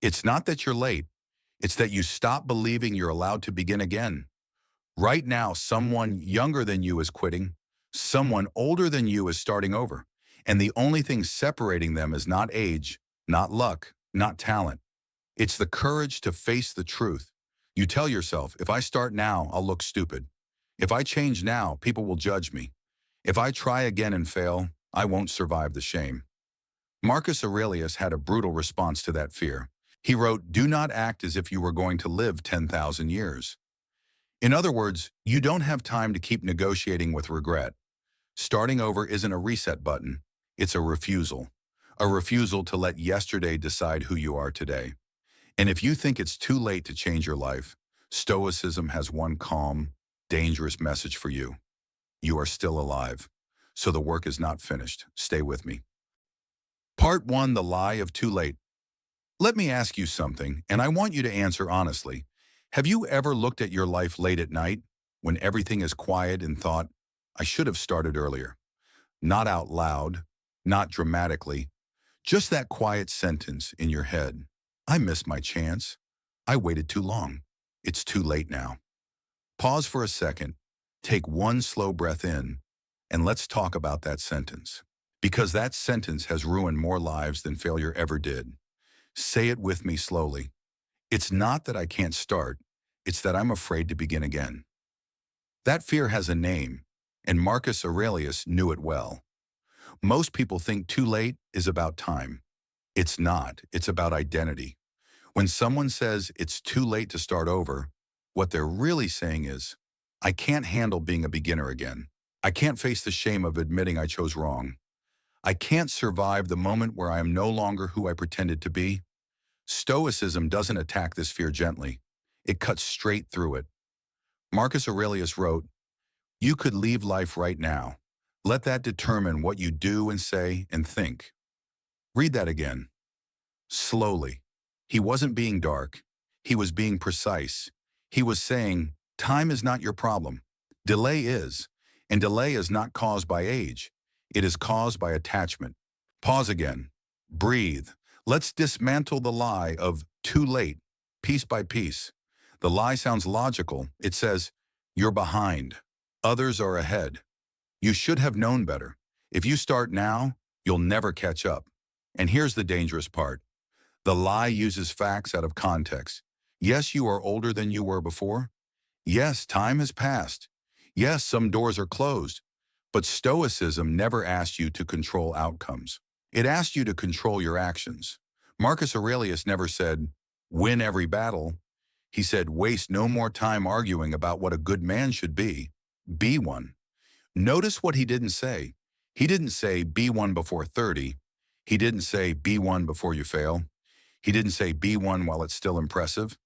It's not that you're late. It's that you stop believing you're allowed to begin again. Right now, someone younger than you is quitting. Someone older than you is starting over. And the only thing separating them is not age, not luck, not talent. It's the courage to face the truth. You tell yourself, if I start now, I'll look stupid. If I change now, people will judge me. If I try again and fail, I won't survive the shame. Marcus Aurelius had a brutal response to that fear. He wrote, "Do not act as if you were going to live 10,000 years." In other words, you don't have time to keep negotiating with regret. Starting over isn't a reset button. It's a refusal. A refusal to let yesterday decide who you are today. And if you think it's too late to change your life, Stoicism has one calm, dangerous message for you. You are still alive. So the work is not finished. Stay with me. Part 1, The Lie of Too Late. Let me ask you something, and I want you to answer honestly. Have you ever looked at your life late at night, when everything is quiet, and thought, I should have started earlier? Not out loud, not dramatically, just that quiet sentence in your head. I missed my chance. I waited too long. It's too late now. Pause for a second, take one slow breath in, and let's talk about that sentence. Because that sentence has ruined more lives than failure ever did. Say it with me slowly. It's not that I can't start, it's that I'm afraid to begin again. That fear has a name, and Marcus Aurelius knew it well. Most people think too late is about time. It's not, it's about identity. When someone says it's too late to start over, what they're really saying is, I can't handle being a beginner again. I can't face the shame of admitting I chose wrong. I can't survive the moment where I am no longer who I pretended to be. Stoicism doesn't attack this fear gently. It cuts straight through it. Marcus Aurelius wrote, "You could leave life right now. Let that determine what you do and say and think." Read that again. Slowly. He wasn't being dark. He was being precise. He was saying, time is not your problem. Delay is. And delay is not caused by age. It is caused by attachment. Pause again. Breathe. Let's dismantle the lie of too late, piece by piece. The lie sounds logical. It says, you're behind. Others are ahead. You should have known better. If you start now, you'll never catch up. And here's the dangerous part. The lie uses facts out of context. Yes, you are older than you were before. Yes, time has passed. Yes, some doors are closed. But Stoicism never asked you to control outcomes. It asked you to control your actions. Marcus Aurelius never said, win every battle. He said, waste no more time arguing about what a good man should be. Be one. Notice what he didn't say. He didn't say, be one before 30. He didn't say, be one before you fail. He didn't say, be one while it's still impressive.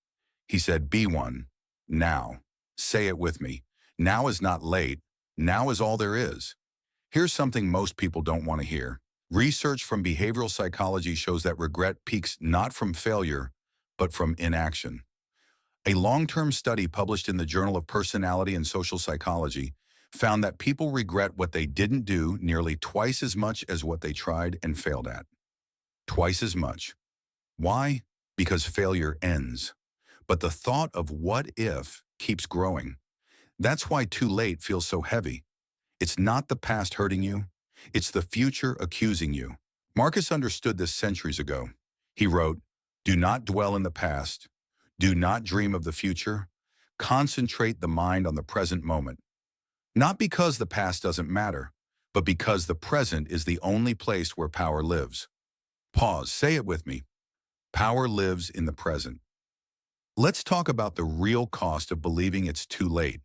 He said, be one now. Say it with me. Now is not late. Now is all there is. Here's something most people don't want to hear. Research from behavioral psychology shows that regret peaks not from failure, but from inaction. A long-term study published in the Journal of Personality and Social Psychology found that people regret what they didn't do nearly twice as much as what they tried and failed at. Twice as much. Why? Because failure ends. But the thought of what if keeps growing. That's why too late feels so heavy. It's not the past hurting you. It's the future accusing you. Marcus understood this centuries ago. He wrote, do not dwell in the past. Do not dream of the future. Concentrate the mind on the present moment. Not because the past doesn't matter, but because the present is the only place where power lives. Pause. Say it with me. Power lives in the present. Let's talk about the real cost of believing it's too late.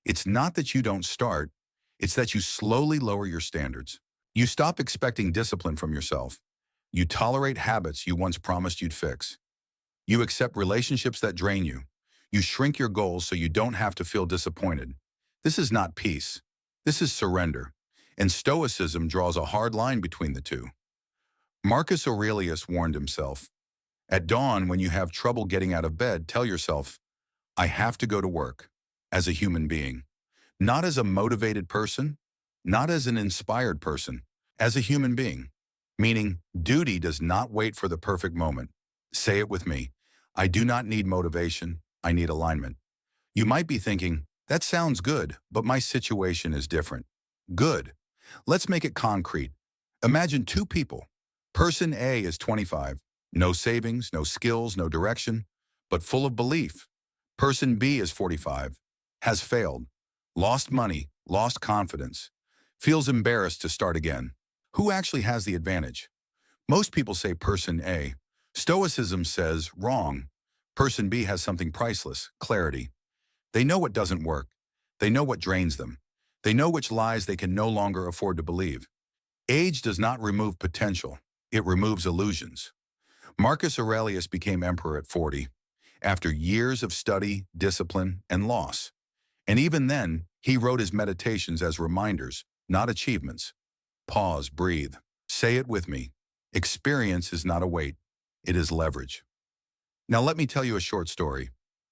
It's not that you don't start. It's that you slowly lower your standards. You stop expecting discipline from yourself. You tolerate habits you once promised you'd fix. You accept relationships that drain you. You shrink your goals so you don't have to feel disappointed. This is not peace. This is surrender. And Stoicism draws a hard line between the two. Marcus Aurelius warned himself, at dawn, when you have trouble getting out of bed, tell yourself, I have to go to work, as a human being. Not as a motivated person, not as an inspired person, as a human being. Meaning, duty does not wait for the perfect moment. Say it with me. I do not need motivation. I need alignment. You might be thinking, that sounds good, but my situation is different. Good. Let's make it concrete. Imagine two people. Person A is 25, no savings, no skills, no direction, but full of belief. Person B is 45, has failed, lost money, lost confidence, feels embarrassed to start again. Who actually has the advantage? Most people say person A. Stoicism says wrong. Person B has something priceless, clarity. They know what doesn't work. They know what drains them. They know which lies they can no longer afford to believe. Age does not remove potential. It removes illusions. Marcus Aurelius became emperor at 40, after years of study, discipline, and loss. And even then, he wrote his meditations as reminders, not achievements. Pause, breathe. Say it with me. Experience is not a weight. It is leverage. Now let me tell you a short story.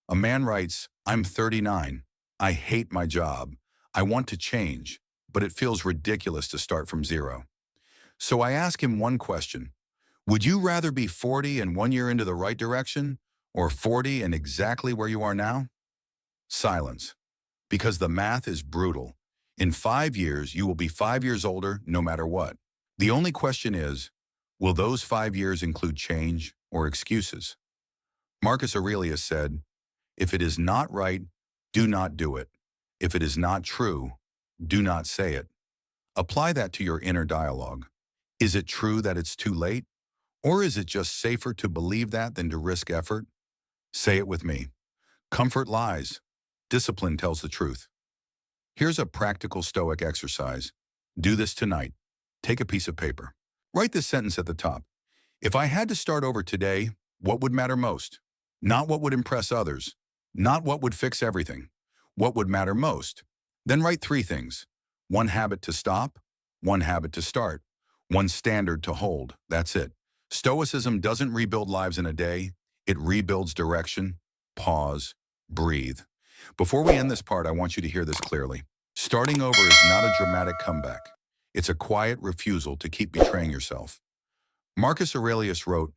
A man writes, I'm 39. I hate my job. I want to change, but it feels ridiculous to start from zero. So I ask him one question. Would you rather be 40 and 1 year into the right direction, or 40 and exactly where you are now? Silence. Because the math is brutal. In 5 years, you will be 5 years older no matter what. The only question is, will those 5 years include change or excuses? Marcus Aurelius said, if it is not right, do not do it. If it is not true, do not say it. Apply that to your inner dialogue. Is it true that it's too late? Or is it just safer to believe that than to risk effort? Say it with me. Comfort lies. Discipline tells the truth. Here's a practical Stoic exercise. Do this tonight. Take a piece of paper. Write this sentence at the top. If I had to start over today, what would matter most? Not what would impress others. Not what would fix everything. What would matter most? Then write 3 things. 1 habit to stop, 1 habit to start, 1 standard to hold. That's it. Stoicism doesn't rebuild lives in a day. It rebuilds direction. Pause. Breathe. Before we end this part, I want you to hear this clearly. Starting over is not a dramatic comeback. It's a quiet refusal to keep betraying yourself. Marcus Aurelius wrote,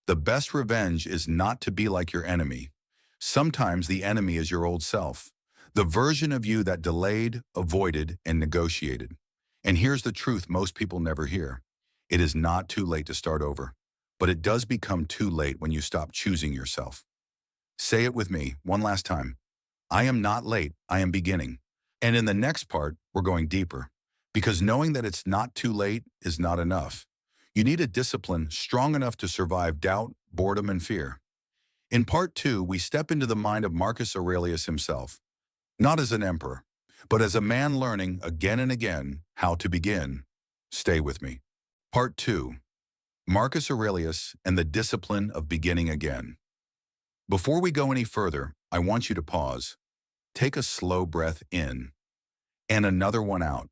the best revenge is not to be like your enemy. Sometimes the enemy is your old self, the version of you that delayed, avoided, and negotiated. And here's the truth most people never hear. It is not too late to start over, but it does become too late when you stop choosing yourself. Say it with me one last time. I am not late, I am beginning. And in the next part, we're going deeper, because knowing that it's not too late is not enough. You need a discipline strong enough to survive doubt, boredom, and fear. In part 2, we step into the mind of Marcus Aurelius himself, not as an emperor, but as a man learning again and again how to begin. Stay with me. Part 2, Marcus Aurelius and the discipline of beginning again. Before we go any further, I want you to pause. Take a slow breath in and another one out,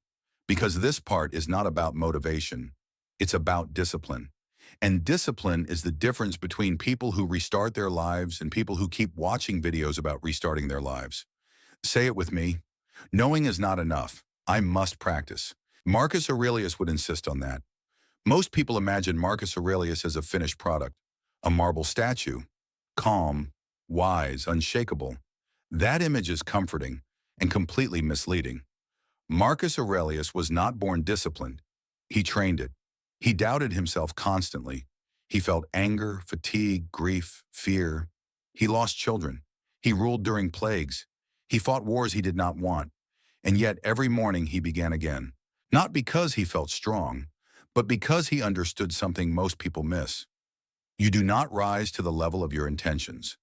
because this part is not about motivation. It's about discipline. And discipline is the difference between people who restart their lives and people who keep watching videos about restarting their lives. Say it with me. Knowing is not enough. I must practice. Marcus Aurelius would insist on that. Most people imagine Marcus Aurelius as a finished product, a marble statue, calm, wise, unshakable. That image is comforting and completely misleading. Marcus Aurelius was not born disciplined. He trained it. He doubted himself constantly. He felt anger, fatigue, grief, fear. He lost children. He ruled during plagues. He fought wars he did not want. And yet every morning he began again. Not because he felt strong, but because he understood something most people miss. You do not rise to the level of your intentions.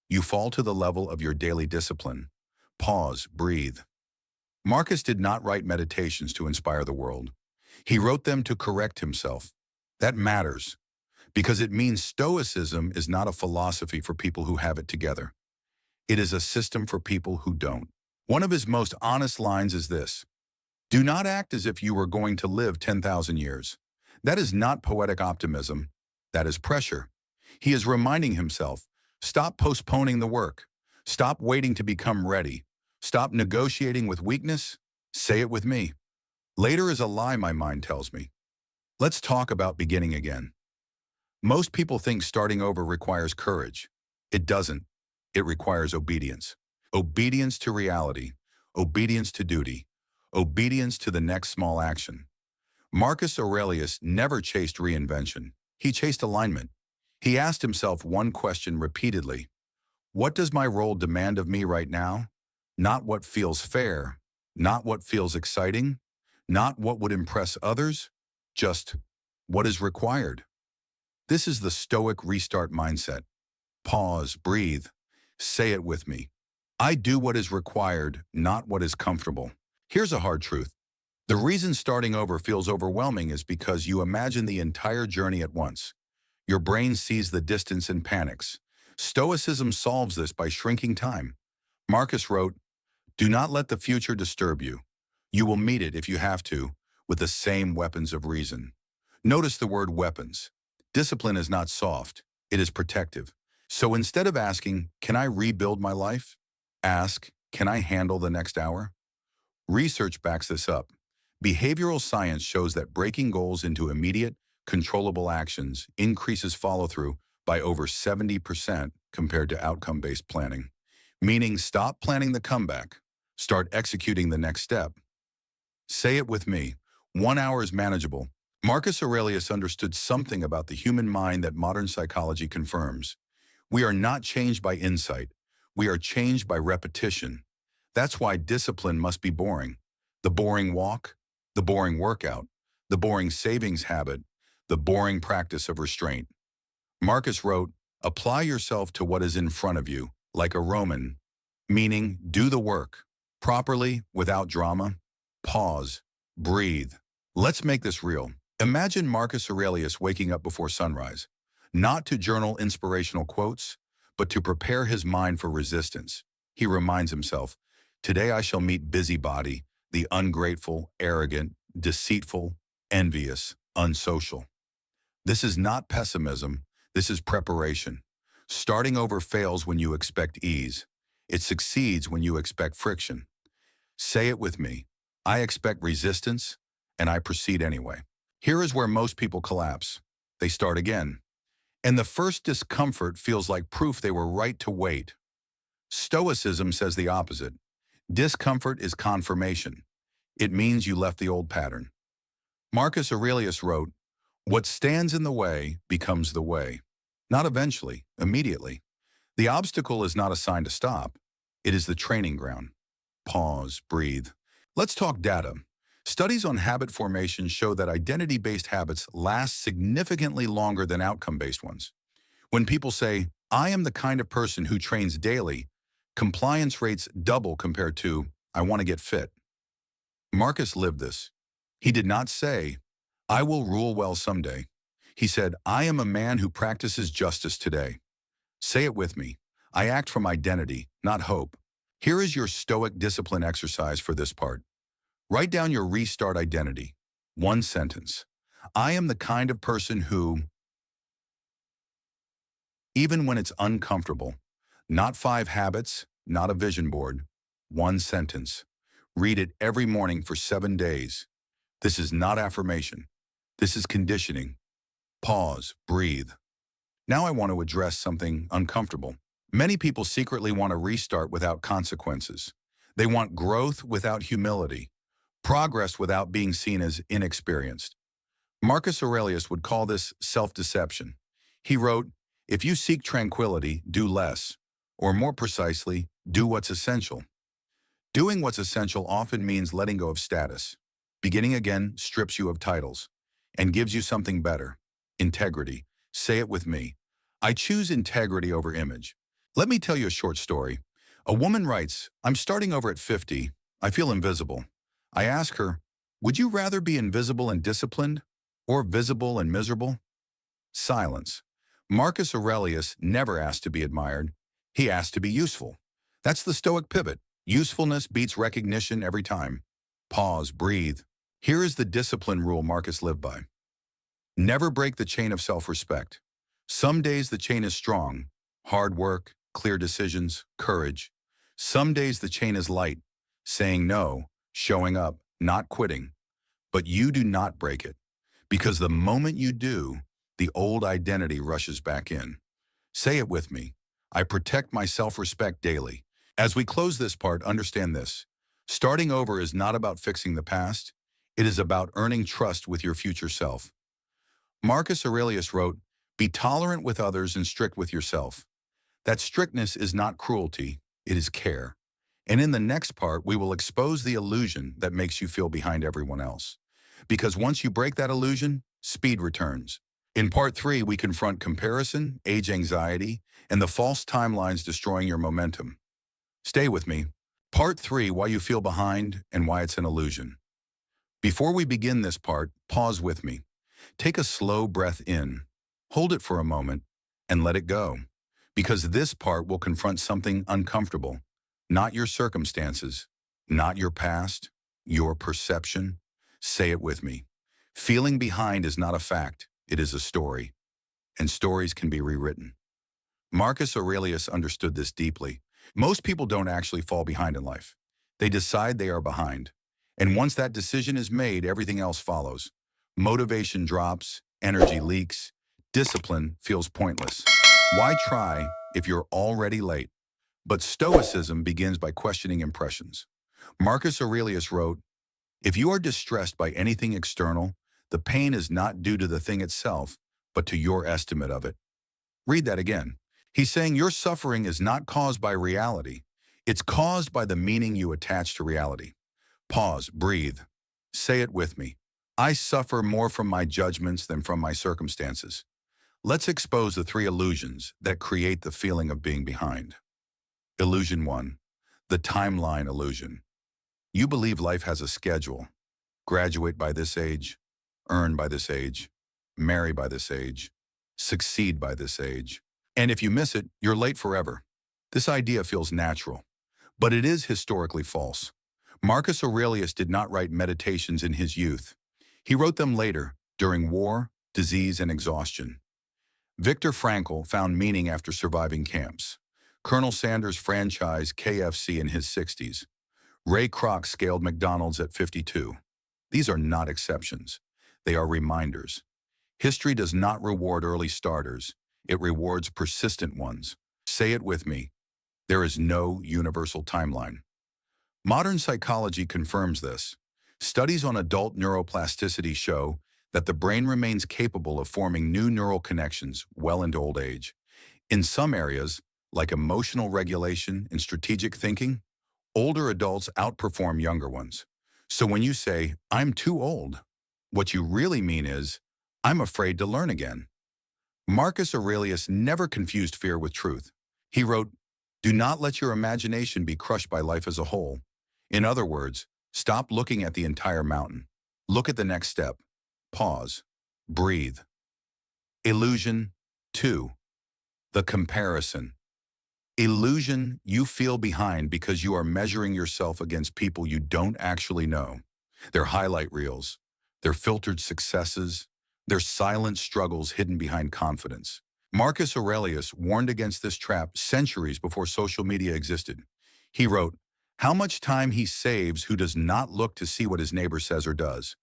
You fall to the level of your daily discipline. Pause, breathe. Marcus did not write meditations to inspire the world. He wrote them to correct himself. That matters, because it means Stoicism is not a philosophy for people who have it together. It is a system for people who don't. One of his most honest lines is this: do not act as if you were going to live 10,000 years. That is not poetic optimism. That is pressure. He is reminding himself, stop postponing the work. Stop waiting to become ready. Stop negotiating with weakness. Say it with me. Later is a lie, my mind tells me. Let's talk about beginning again. Most people think starting over requires courage. It doesn't. It requires obedience. Obedience to reality, obedience to duty, obedience to the next small action. Marcus Aurelius never chased reinvention. He chased alignment. He asked himself one question repeatedly: what does my role demand of me right now? Not what feels fair, not what feels exciting, not what would impress others, just what is required. This is the Stoic restart mindset. Pause, breathe, say it with me. I do what is required, not what is comfortable. Here's a hard truth. The reason starting over feels overwhelming is because you imagine the entire journey at once. Your brain sees the distance and panics. Stoicism solves this by shrinking time. Marcus wrote, "Do not let the future disturb you. You will meet it, if you have to, with the same weapons of reason." Notice the word weapons. Discipline is not soft, it is protective. So instead of asking, "Can I rebuild my life?" ask, "Can I handle the next hour?" Research backs this up. Behavioral science shows that breaking goals into immediate, controllable actions increases follow-through by over 70% compared to outcome-based planning. Meaning, stop planning the comeback, start executing the next step. Say it with me. 1 hour is manageable. Marcus Aurelius understood something about the human mind that modern psychology confirms. We are not changed by insight. We are changed by repetition. That's why discipline must be boring. The boring walk, the boring workout, the boring savings habit, the boring practice of restraint. Marcus wrote, "Apply yourself to what is in front of you, like a Roman," meaning do the work, properly, without drama. Pause, breathe. Let's make this real. Imagine Marcus Aurelius waking up before sunrise, not to journal inspirational quotes, but to prepare his mind for resistance. He reminds himself, "Today I shall meet busybody, the ungrateful, arrogant, deceitful, envious, unsocial." This is not pessimism, this is preparation. Starting over fails when you expect ease. It succeeds when you expect friction. Say it with me. I expect resistance, and I proceed anyway. Here is where most people collapse. They start again. And the first discomfort feels like proof they were right to wait. Stoicism says the opposite. Discomfort is confirmation. It means you left the old pattern. Marcus Aurelius wrote, "What stands in the way becomes the way." Not eventually, immediately. The obstacle is not a sign to stop. It is the training ground. Pause, breathe. Let's talk data. Studies on habit formation show that identity-based habits last significantly longer than outcome-based ones. When people say, "I am the kind of person who trains daily," compliance rates double compared to, "I want to get fit." Marcus lived this. He did not say, "I will rule well someday." He said, "I am a man who practices justice today." Say it with me. I act from identity, not hope. Here is your Stoic discipline exercise for this part. Write down your restart identity. One sentence. I am the kind of person who, even when it's uncomfortable, not 5 habits, not a vision board, one sentence. Read it every morning for 7 days. This is not affirmation. This is conditioning. Pause, breathe. Now I want to address something uncomfortable. Many people secretly want to restart without consequences. They want growth without humility, progress without being seen as inexperienced. Marcus Aurelius would call this self-deception. He wrote, "If you seek tranquility, do less," or more precisely, do what's essential. Doing what's essential often means letting go of status. Beginning again strips you of titles and gives you something better: integrity. Say it with me. I choose integrity over image. Let me tell you a short story. A woman writes, "I'm starting over at 50. I feel invisible." I ask her, "Would you rather be invisible and disciplined or visible and miserable?" Silence. Marcus Aurelius never asked to be admired. He asked to be useful. That's the Stoic pivot. Usefulness beats recognition every time. Pause, breathe. Here is the discipline rule Marcus lived by. Never break the chain of self-respect. Some days the chain is strong. Hard work, clear decisions, courage. Some days the chain is light. Saying no, showing up, not quitting. But you do not break it. Because the moment you do, the old identity rushes back in. Say it with me. I protect my self-respect daily. As we close this part, understand this. Starting over is not about fixing the past. It is about earning trust with your future self. Marcus Aurelius wrote, "Be tolerant with others and strict with yourself." That strictness is not cruelty, it is care. And in the next part, we will expose the illusion that makes you feel behind everyone else. Because once you break that illusion, speed returns. In part 3, we confront comparison, age anxiety, and the false timelines destroying your momentum. Stay with me. Part 3, why you feel behind and why it's an illusion. Before we begin this part, pause with me. Take a slow breath in, hold it for a moment, and let it go. Because this part will confront something uncomfortable. Not your circumstances, not your past, your perception. Say it with me. Feeling behind is not a fact, it is a story. And stories can be rewritten. Marcus Aurelius understood this deeply. Most people don't actually fall behind in life. They decide they are behind. And once that decision is made, everything else follows. Motivation drops, energy leaks, discipline feels pointless. Why try if you're already late? But Stoicism begins by questioning impressions. Marcus Aurelius wrote, "If you are distressed by anything external, the pain is not due to the thing itself, but to your estimate of it." Read that again. He's saying your suffering is not caused by reality. It's caused by the meaning you attach to reality. Pause, breathe. Say it with me. I suffer more from my judgments than from my circumstances. Let's expose the 3 illusions that create the feeling of being behind. Illusion 1, the timeline illusion. You believe life has a schedule. Graduate by this age, earn by this age, marry by this age, succeed by this age. And if you miss it, you're late forever. This idea feels natural, but it is historically false. Marcus Aurelius did not write meditations in his youth. He wrote them later, during war, disease, and exhaustion. Viktor Frankl found meaning after surviving camps. Colonel Sanders franchised KFC in his 60s. Ray Kroc scaled McDonald's at 52. These are not exceptions. They are reminders. History does not reward early starters. It rewards persistent ones. Say it with me. There is no universal timeline. Modern psychology confirms this. Studies on adult neuroplasticity show that the brain remains capable of forming new neural connections well into old age. In some areas, like emotional regulation and strategic thinking, older adults outperform younger ones. So when you say, "I'm too old," what you really mean is, "I'm afraid to learn again." Marcus Aurelius never confused fear with truth. He wrote, "Do not let your imagination be crushed by life as a whole." In other words, stop looking at the entire mountain. Look at the next step. Pause. Breathe. Illusion 2. The comparison. Illusion, you feel behind because you are measuring yourself against people you don't actually know. Their highlight reels, their filtered successes, their silent struggles hidden behind confidence. Marcus Aurelius warned against this trap centuries before social media existed. He wrote, "How much time he saves who does not look to see what his neighbor says or does."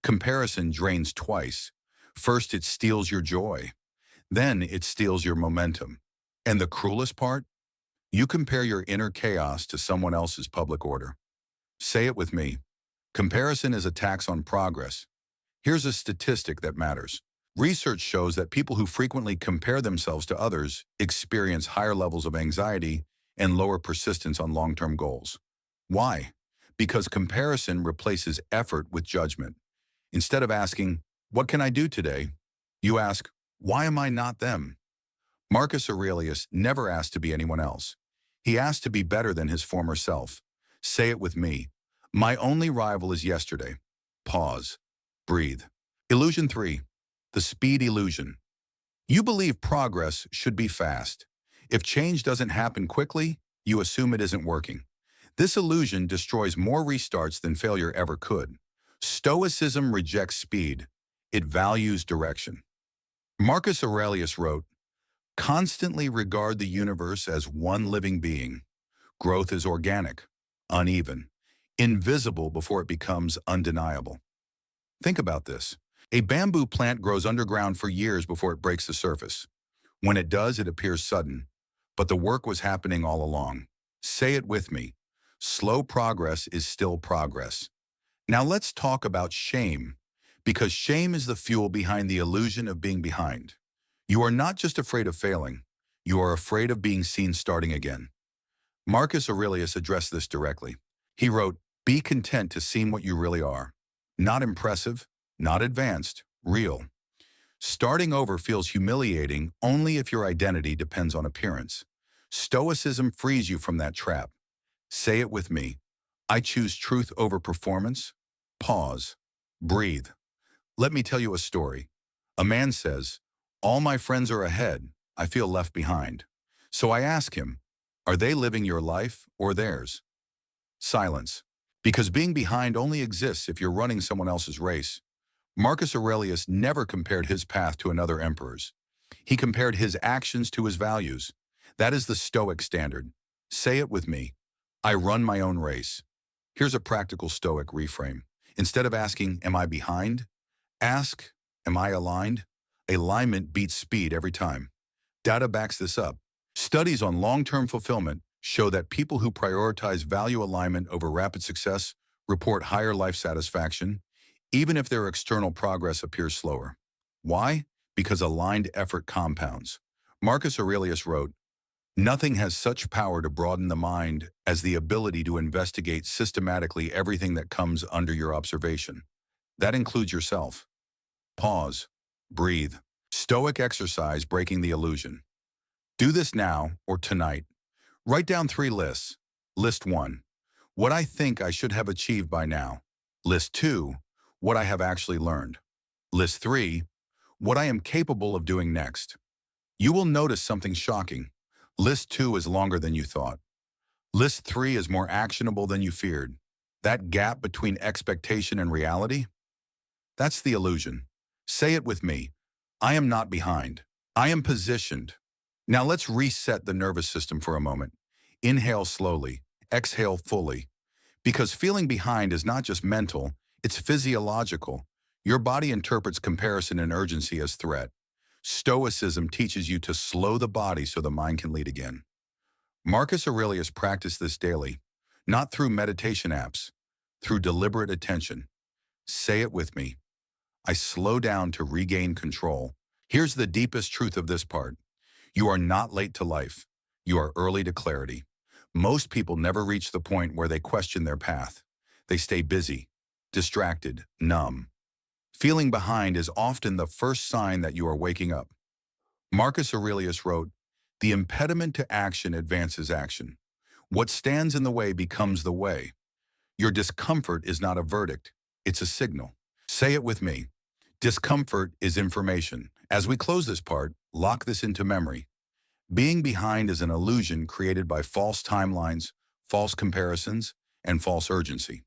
Comparison drains twice. First, it steals your joy. Then, it steals your momentum. And the cruelest part? You compare your inner chaos to someone else's public order. Say it with me. Comparison is a tax on progress. Here's a statistic that matters. Research shows that people who frequently compare themselves to others experience higher levels of anxiety and lower persistence on long-term goals. Why? Because comparison replaces effort with judgment. Instead of asking, "What can I do today?" you ask, "Why am I not them?" Marcus Aurelius never asked to be anyone else. He asked to be better than his former self. Say it with me. My only rival is yesterday. Pause. Breathe. Illusion 3. The speed illusion. You believe progress should be fast. If change doesn't happen quickly, you assume it isn't working. This illusion destroys more restarts than failure ever could. Stoicism rejects speed. It values direction. Marcus Aurelius wrote, "Constantly regard the universe as one living being. Growth is organic, uneven, invisible before it becomes undeniable." Think about this. A bamboo plant grows underground for years before it breaks the surface. When it does, it appears sudden. But the work was happening all along. Say it with me. Slow progress is still progress. Now let's talk about shame, because shame is the fuel behind the illusion of being behind. You are not just afraid of failing, you are afraid of being seen starting again. Marcus Aurelius addressed this directly. He wrote, "Be content to seem what you really are. Not impressive, not advanced, real." Starting over feels humiliating only if your identity depends on appearance. Stoicism frees you from that trap. Say it with me. I choose truth over performance. Pause. Breathe. Let me tell you a story. A man says, "All my friends are ahead. I feel left behind." So I ask him, "Are they living your life or theirs?" Silence. Because being behind only exists if you're running someone else's race. Marcus Aurelius never compared his path to another emperor's. He compared his actions to his values. That is the Stoic standard. Say it with me. I run my own race. Here's a practical Stoic reframe. Instead of asking, "Am I behind?" ask, "Am I aligned?" Alignment beats speed every time. Data backs this up. Studies on long-term fulfillment show that people who prioritize value alignment over rapid success report higher life satisfaction, even if their external progress appears slower. Why? Because aligned effort compounds. Marcus Aurelius wrote, "Nothing has such power to broaden the mind as the ability to investigate systematically everything that comes under your observation. That includes yourself." Pause. Breathe. Stoic exercise breaking the illusion. Do this now or tonight. Write down 3 lists. List 1. What I think I should have achieved by now. List 2. What I have actually learned. List 3. What I am capable of doing next. You will notice something shocking. List 2 is longer than you thought. List 3 is more actionable than you feared. That gap between expectation and reality? That's the illusion. Say it with me. I am not behind. I am positioned. Now let's reset the nervous system for a moment. Inhale slowly. Exhale fully. Because feeling behind is not just mental, it's physiological. Your body interprets comparison and urgency as threat. Stoicism teaches you to slow the body so the mind can lead again. Marcus Aurelius practiced this daily, not through meditation apps, through deliberate attention. Say it with me. I slow down to regain control. Here's the deepest truth of this part. You are not late to life. You are early to clarity. Most people never reach the point where they question their path. They stay busy, distracted, numb. Feeling behind is often the first sign that you are waking up. Marcus Aurelius wrote, "The impediment to action advances action. What stands in the way becomes the way." Your discomfort is not a verdict, it's a signal. Say it with me. Discomfort is information. As we close this part, lock this into memory. Being behind is an illusion created by false timelines, false comparisons, and false urgency.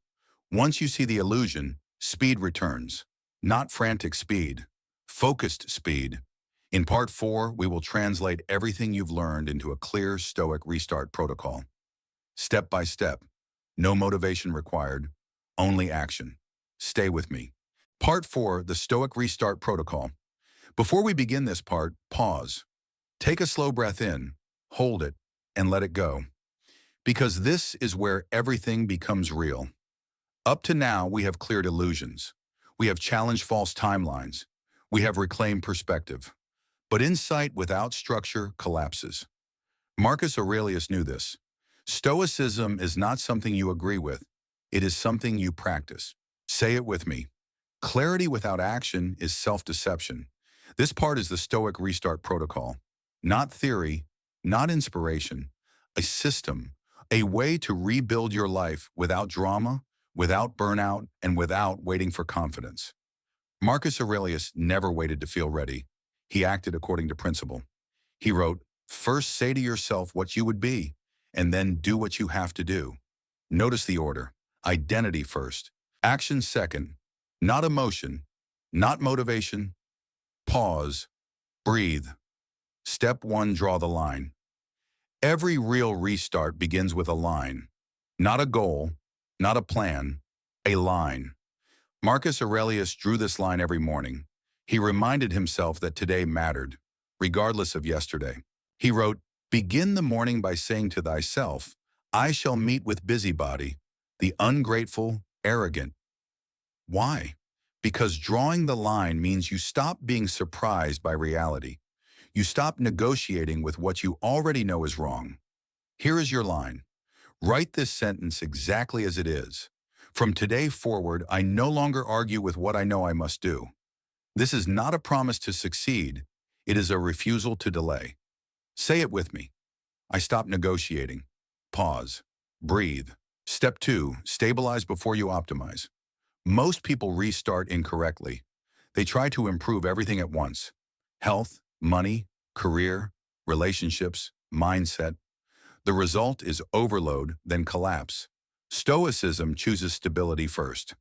Once you see the illusion, speed returns. Not frantic speed, focused speed. In part 4, we will translate everything you've learned into a clear Stoic restart protocol. Step by step. No motivation required, only action. Stay with me. Part 4, the Stoic restart protocol. Before we begin this part, pause. Take a slow breath in, hold it, and let it go. Because this is where everything becomes real. Up to now, we have cleared illusions. We have challenged false timelines. We have reclaimed perspective. But insight without structure collapses. Marcus Aurelius knew this. Stoicism is not something you agree with. It is something you practice. Say it with me. Clarity without action is self-deception. This part is the Stoic restart protocol. Not theory, not inspiration, a system, a way to rebuild your life without drama, without burnout, and without waiting for confidence. Marcus Aurelius never waited to feel ready. He acted according to principle. He wrote, "First say to yourself what you would be, and then do what you have to do." Notice the order. Identity first. Action second. Not emotion. Not motivation. Pause. Breathe. Step 1, draw the line. Every real restart begins with a line. Not a goal, not a plan, a line. Marcus Aurelius drew this line every morning. He reminded himself that today mattered, regardless of yesterday. He wrote, "Begin the morning by saying to thyself, I shall meet with busybody, the ungrateful, arrogant." Why? Because drawing the line means you stop being surprised by reality. You stop negotiating with what you already know is wrong. Here is your line. Write this sentence exactly as it is. From today forward, I no longer argue with what I know I must do. This is not a promise to succeed. It is a refusal to delay. Say it with me. I stop negotiating. Pause. Breathe. Step 2, stabilize before you optimize. Most people restart incorrectly. They try to improve everything at once. Health, money, career, relationships, mindset. The result is overload, then collapse. Stoicism chooses stability first.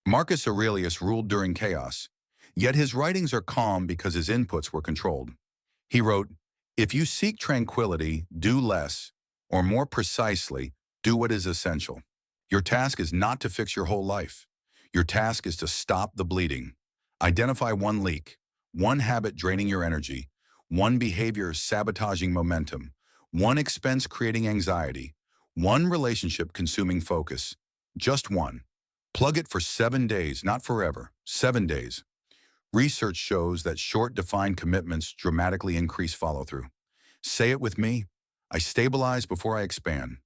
Marcus Aurelius ruled during chaos, yet his writings are calm because his inputs were controlled. He wrote, "If you seek tranquility, do less, or more precisely, do what is essential." Your task is not to fix your whole life. Your task is to stop the bleeding. Identify one leak, one habit draining your energy, one behavior sabotaging momentum, one expense creating anxiety, one relationship consuming focus. Just one. Plug it for 7 days, not forever. 7 days. Research shows that short, defined commitments dramatically increase follow-through. Say it with me. I stabilize before I expand.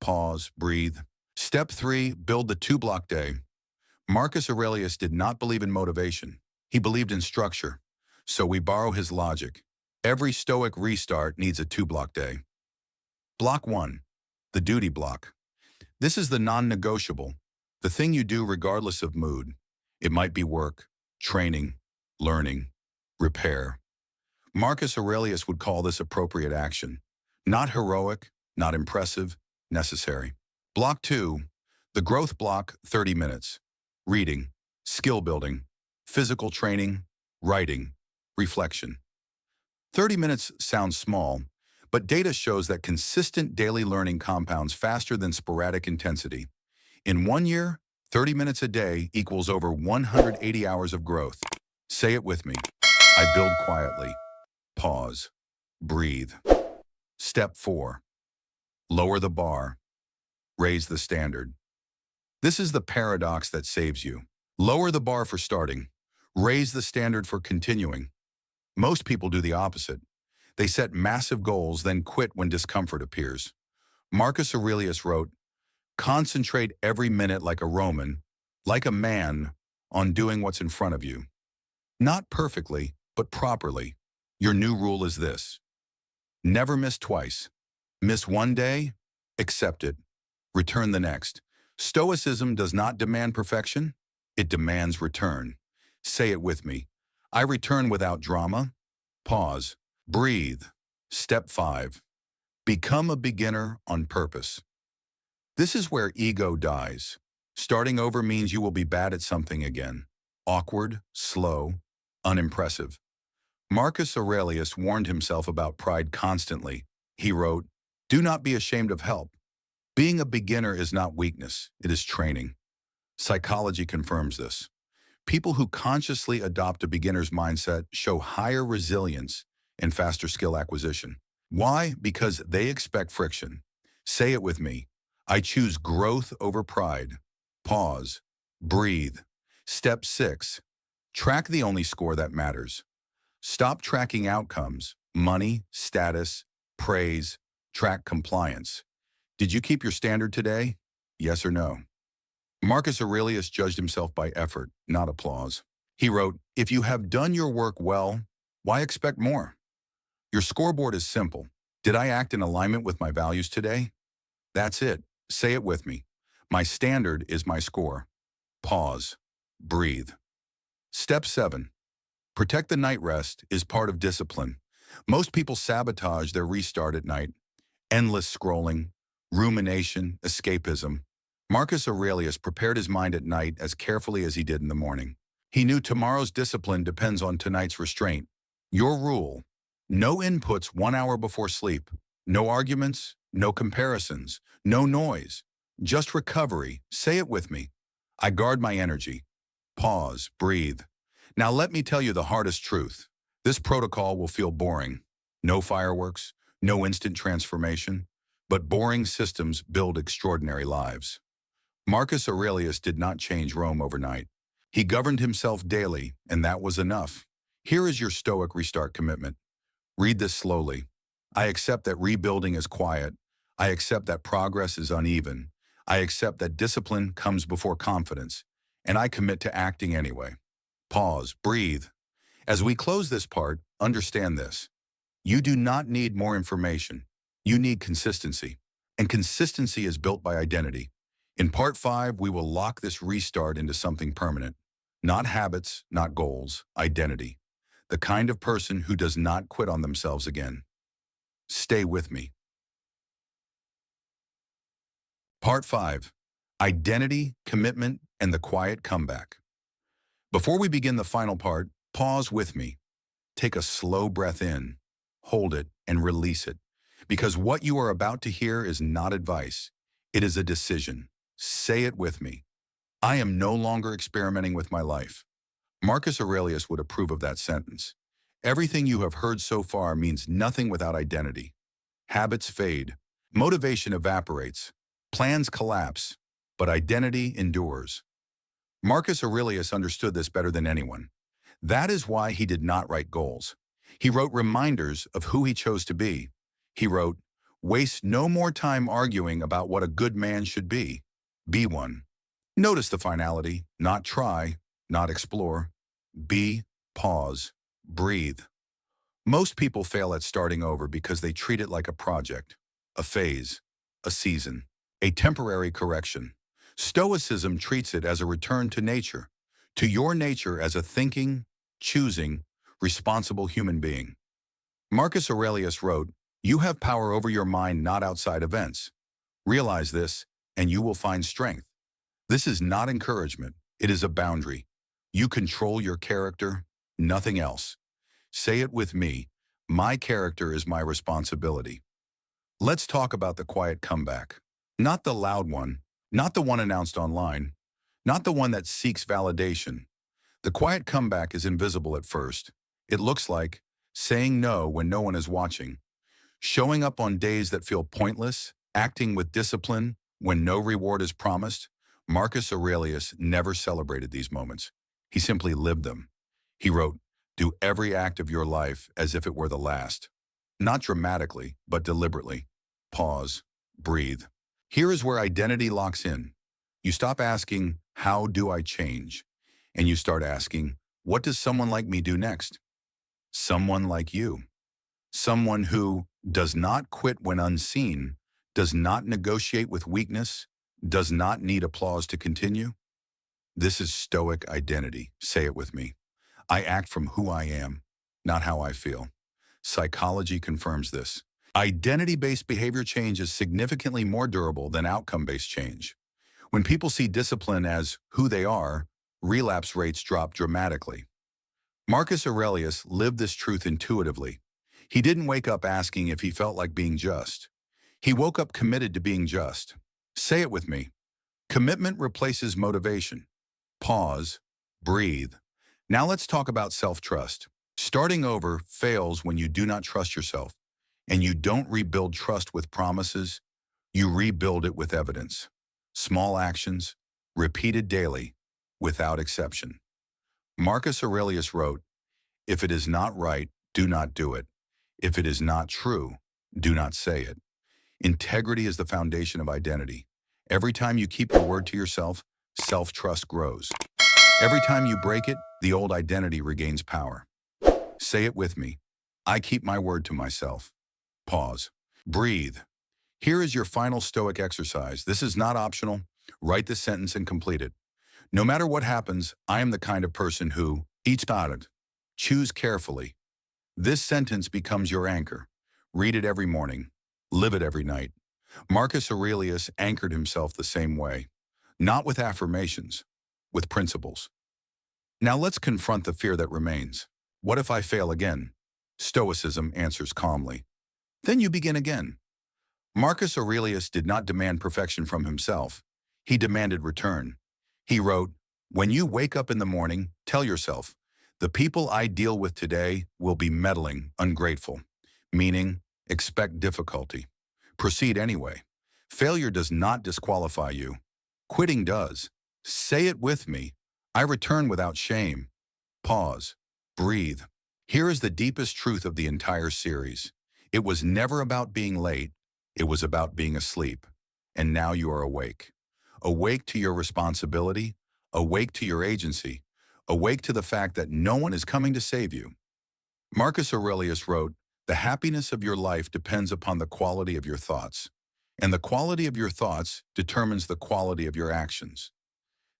Pause, breathe. Step 3, build the 2-block day. Marcus Aurelius did not believe in motivation. He believed in structure. So we borrow his logic. Every Stoic restart needs a 2-block day. Block 1, the duty block. This is the non-negotiable, the thing you do regardless of mood. It might be work, training, learning, repair. Marcus Aurelius would call this appropriate action. Not heroic, not impressive, necessary. Block 2, the growth block, 30 minutes. Reading, skill building, physical training, writing, reflection. 30 minutes sounds small, but data shows that consistent daily learning compounds faster than sporadic intensity. In 1 year, 30 minutes a day equals over 180 hours of growth. Say it with me. I build quietly. Pause. Breathe. Step 4. Lower the bar. Raise the standard. This is the paradox that saves you. Lower the bar for starting. Raise the standard for continuing. Most people do the opposite. They set massive goals, then quit when discomfort appears. Marcus Aurelius wrote, "Concentrate every minute like a Roman, like a man, on doing what's in front of you." Not perfectly, but properly. Your new rule is this. Never miss twice. Miss one day, accept it. Return the next. Stoicism does not demand perfection. It demands return. Say it with me. I return without drama. Pause. Breathe. Step 5. Become a beginner on purpose. This is where ego dies. Starting over means you will be bad at something again. Awkward, slow, unimpressive. Marcus Aurelius warned himself about pride constantly. He wrote, "Do not be ashamed of help. Being a beginner is not weakness, it is training." Psychology confirms this. People who consciously adopt a beginner's mindset show higher resilience and faster skill acquisition. Why? Because they expect friction. Say it with me. I choose growth over pride. Pause. Breathe. Step 6. Track the only score that matters. Stop tracking outcomes, money, status, praise. Track compliance. Did you keep your standard today? Yes or no? Marcus Aurelius judged himself by effort, not applause. He wrote, "If you have done your work well, why expect more?" Your scoreboard is simple. Did I act in alignment with my values today? That's it. Say it with me. My standard is my score. Pause. Breathe. Step 7. Protect the night rest is part of discipline. Most people sabotage their restart at night. Endless scrolling, rumination, escapism. Marcus Aurelius prepared his mind at night as carefully as he did in the morning. He knew tomorrow's discipline depends on tonight's restraint. Your rule: no inputs 1 hour before sleep. No arguments, no comparisons, no noise. Just recovery. Say it with me. I guard my energy. Pause, breathe. Now let me tell you the hardest truth. This protocol will feel boring. No fireworks, no instant transformation, but boring systems build extraordinary lives. Marcus Aurelius did not change Rome overnight. He governed himself daily, and that was enough. Here is your Stoic restart commitment. Read this slowly. I accept that rebuilding is quiet. I accept that progress is uneven. I accept that discipline comes before confidence, and I commit to acting anyway. Pause, breathe. As we close this part, understand this. You do not need more information. You need consistency. And consistency is built by identity. In part 5, we will lock this restart into something permanent. Not habits, not goals, identity. The kind of person who does not quit on themselves again. Stay with me. Part 5. Identity, commitment, and the quiet comeback. Before we begin the final part, pause with me. Take a slow breath in, hold it, and release it. Because what you are about to hear is not advice. It is a decision. Say it with me. I am no longer experimenting with my life. Marcus Aurelius would approve of that sentence. Everything you have heard so far means nothing without identity. Habits fade. Motivation evaporates. Plans collapse. But identity endures. Marcus Aurelius understood this better than anyone. That is why he did not write goals. He wrote reminders of who he chose to be. He wrote, "Waste no more time arguing about what a good man should be. Be one." Notice the finality, not try, not explore. Be, pause, breathe. Most people fail at starting over because they treat it like a project, a phase, a season, a temporary correction. Stoicism treats it as a return to nature, to your nature as a thinking, choosing, responsible human being. Marcus Aurelius wrote, "You have power over your mind, not outside events. Realize this, and you will find strength." This is not encouragement. It is a boundary. You control your character, nothing else. Say it with me. My character is my responsibility. Let's talk about the quiet comeback. Not the loud one, not the one announced online, not the one that seeks validation. The quiet comeback is invisible at first. It looks like saying no when no one is watching, showing up on days that feel pointless, acting with discipline when no reward is promised. Marcus Aurelius never celebrated these moments. He simply lived them. He wrote, "Do every act of your life as if it were the last." Not dramatically, but deliberately. Pause, breathe. Here is where identity locks in. You stop asking, "How do I change?" And you start asking, "What does someone like me do next?" Someone like you. Someone who does not quit when unseen, does not negotiate with weakness, does not need applause to continue. This is Stoic identity. Say it with me. I act from who I am, not how I feel. Psychology confirms this. Identity-based behavior change is significantly more durable than outcome-based change. When people see discipline as who they are, relapse rates drop dramatically. Marcus Aurelius lived this truth intuitively. He didn't wake up asking if he felt like being just. He woke up committed to being just. Say it with me. Commitment replaces motivation. Pause, breathe. Now let's talk about self-trust. Starting over fails when you do not trust yourself, and you don't rebuild trust with promises, you rebuild it with evidence. Small actions, repeated daily, without exception. Marcus Aurelius wrote, "If it is not right, do not do it. If it is not true, do not say it." Integrity is the foundation of identity. Every time you keep your word to yourself, self-trust grows. Every time you break it, the old identity regains power. Say it with me. I keep my word to myself. Pause. Breathe. Here is your final Stoic exercise. This is not optional. Write this sentence and complete it. No matter what happens, I am the kind of person who, each started. Choose carefully. This sentence becomes your anchor. Read it every morning. Live it every night. Marcus Aurelius anchored himself the same way. Not with affirmations, with principles. Now let's confront the fear that remains. What if I fail again? Stoicism answers calmly. Then you begin again. Marcus Aurelius did not demand perfection from himself. He demanded return. He wrote, When you wake up in the morning, tell yourself, the people I deal with today will be meddling, ungrateful, meaning expect difficulty. Proceed anyway. Failure does not disqualify you. Quitting does. Say it with me. I return without shame. Pause. Breathe. Here is the deepest truth of the entire series. It was never about being late. It was about being asleep. And now you are awake. Awake to your responsibility. Awake to your agency. Awake to the fact that no one is coming to save you. Marcus Aurelius wrote, "The happiness of your life depends upon the quality of your thoughts, and the quality of your thoughts determines the quality of your actions."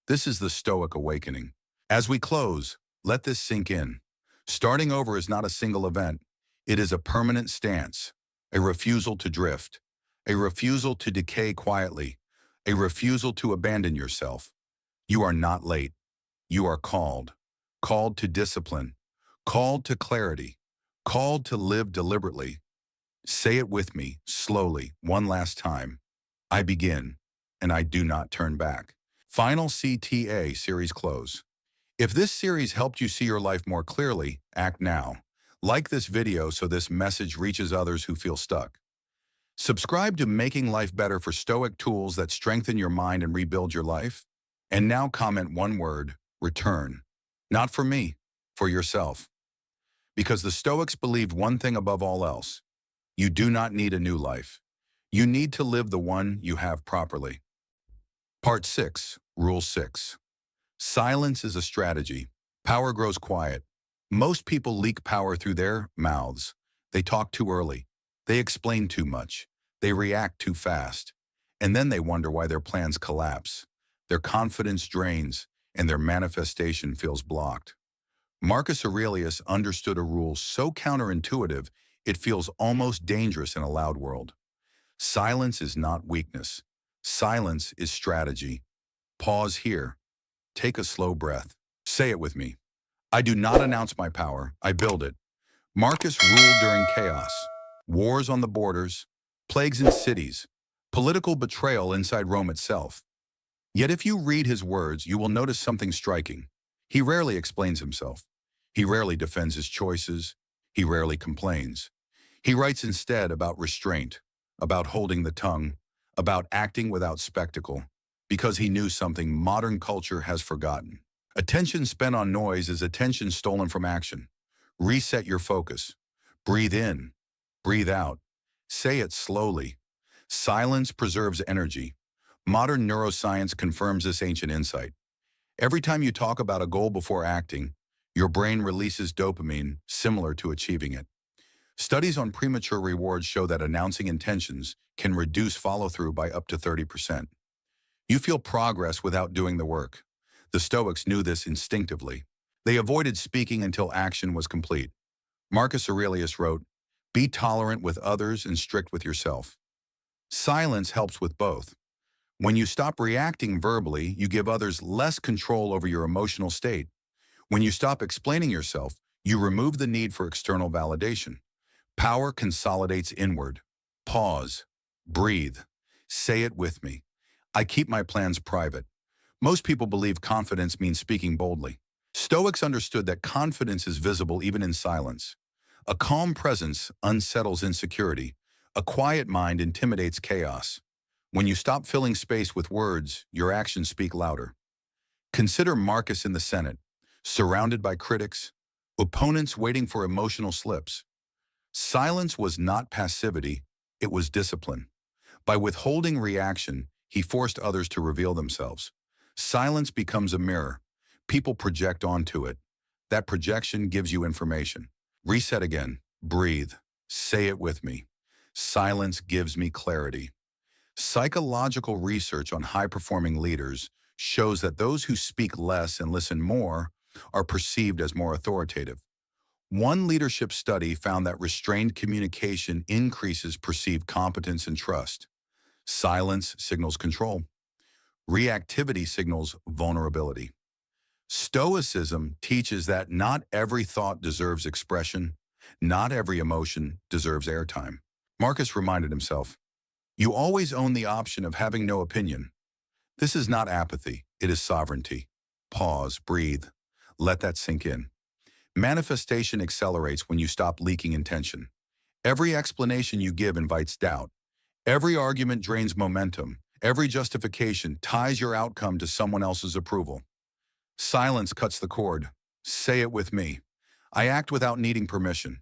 This is the Stoic awakening. As we close, let this sink in. Starting over is not a single event. It is a permanent stance, a refusal to drift, a refusal to decay quietly, a refusal to abandon yourself. You are not late. You are called. Called to discipline. Called to clarity. Called to live deliberately. Say it with me, slowly, one last time. I begin, and I do not turn back. Final CTA series close. If this series helped you see your life more clearly, act now. Like this video so this message reaches others who feel stuck. Subscribe to Making Life Better for Stoic tools that strengthen your mind and rebuild your life. And now comment one word, return. Not for me, for yourself. Because the Stoics believed one thing above all else. You do not need a new life. You need to live the one you have properly. Part 6, Rule 6. Silence is a strategy. Power grows quiet. Most people leak power through their mouths. They talk too early. They explain too much. They react too fast. And then they wonder why their plans collapse. Their confidence drains, and their manifestation feels blocked. Marcus Aurelius understood a rule so counterintuitive, it feels almost dangerous in a loud world. Silence is not weakness. Silence is strategy. Pause here. Take a slow breath. Say it with me. I do not announce my power, I build it. Marcus ruled during chaos, wars on the borders, plagues in cities, political betrayal inside Rome itself. Yet if you read his words, you will notice something striking. He rarely explains himself. He rarely defends his choices. He rarely complains. He writes instead about restraint, about holding the tongue, about acting without spectacle, because he knew something modern culture has forgotten. Attention spent on noise is attention stolen from action. Reset your focus. Breathe in. Breathe out. Say it slowly. Silence preserves energy. Modern neuroscience confirms this ancient insight. Every time you talk about a goal before acting, your brain releases dopamine similar to achieving it. Studies on premature rewards show that announcing intentions can reduce follow-through by up to 30%. You feel progress without doing the work. The Stoics knew this instinctively. They avoided speaking until action was complete. Marcus Aurelius wrote, "Be tolerant with others and strict with yourself." Silence helps with both. When you stop reacting verbally, you give others less control over your emotional state. When you stop explaining yourself, you remove the need for external validation. Power consolidates inward. Pause. Breathe. Say it with me. I keep my plans private. Most people believe confidence means speaking boldly. Stoics understood that confidence is visible even in silence. A calm presence unsettles insecurity. A quiet mind intimidates chaos. When you stop filling space with words, your actions speak louder. Consider Marcus in the Senate, surrounded by critics, opponents waiting for emotional slips. Silence was not passivity, it was discipline. By withholding reaction, he forced others to reveal themselves. Silence becomes a mirror. People project onto it. That projection gives you information. Reset again. Breathe. Say it with me. Silence gives me clarity. Psychological research on high-performing leaders shows that those who speak less and listen more are perceived as more authoritative. One leadership study found that restrained communication increases perceived competence and trust. Silence signals control. Reactivity signals vulnerability. Stoicism teaches that not every thought deserves expression, not every emotion deserves airtime. Marcus reminded himself, "You always own the option of having no opinion." This is not apathy, it is sovereignty. Pause, breathe. Let that sink in. Manifestation accelerates when you stop leaking intention. Every explanation you give invites doubt. Every argument drains momentum. Every justification ties your outcome to someone else's approval. Silence cuts the cord. Say it with me. I act without needing permission.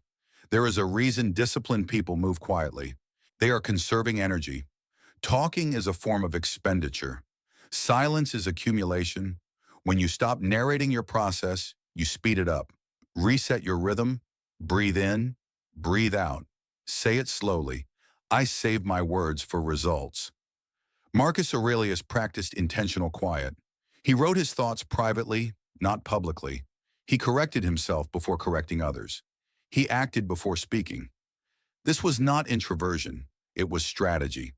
There is a reason disciplined people move quietly. They are conserving energy. Talking is a form of expenditure. Silence is accumulation. When you stop narrating your process, you speed it up. Reset your rhythm. Breathe in. Breathe out. Say it slowly. I save my words for results. Marcus Aurelius practiced intentional quiet. He wrote his thoughts privately, not publicly. He corrected himself before correcting others. He acted before speaking. This was not introversion. It was strategy.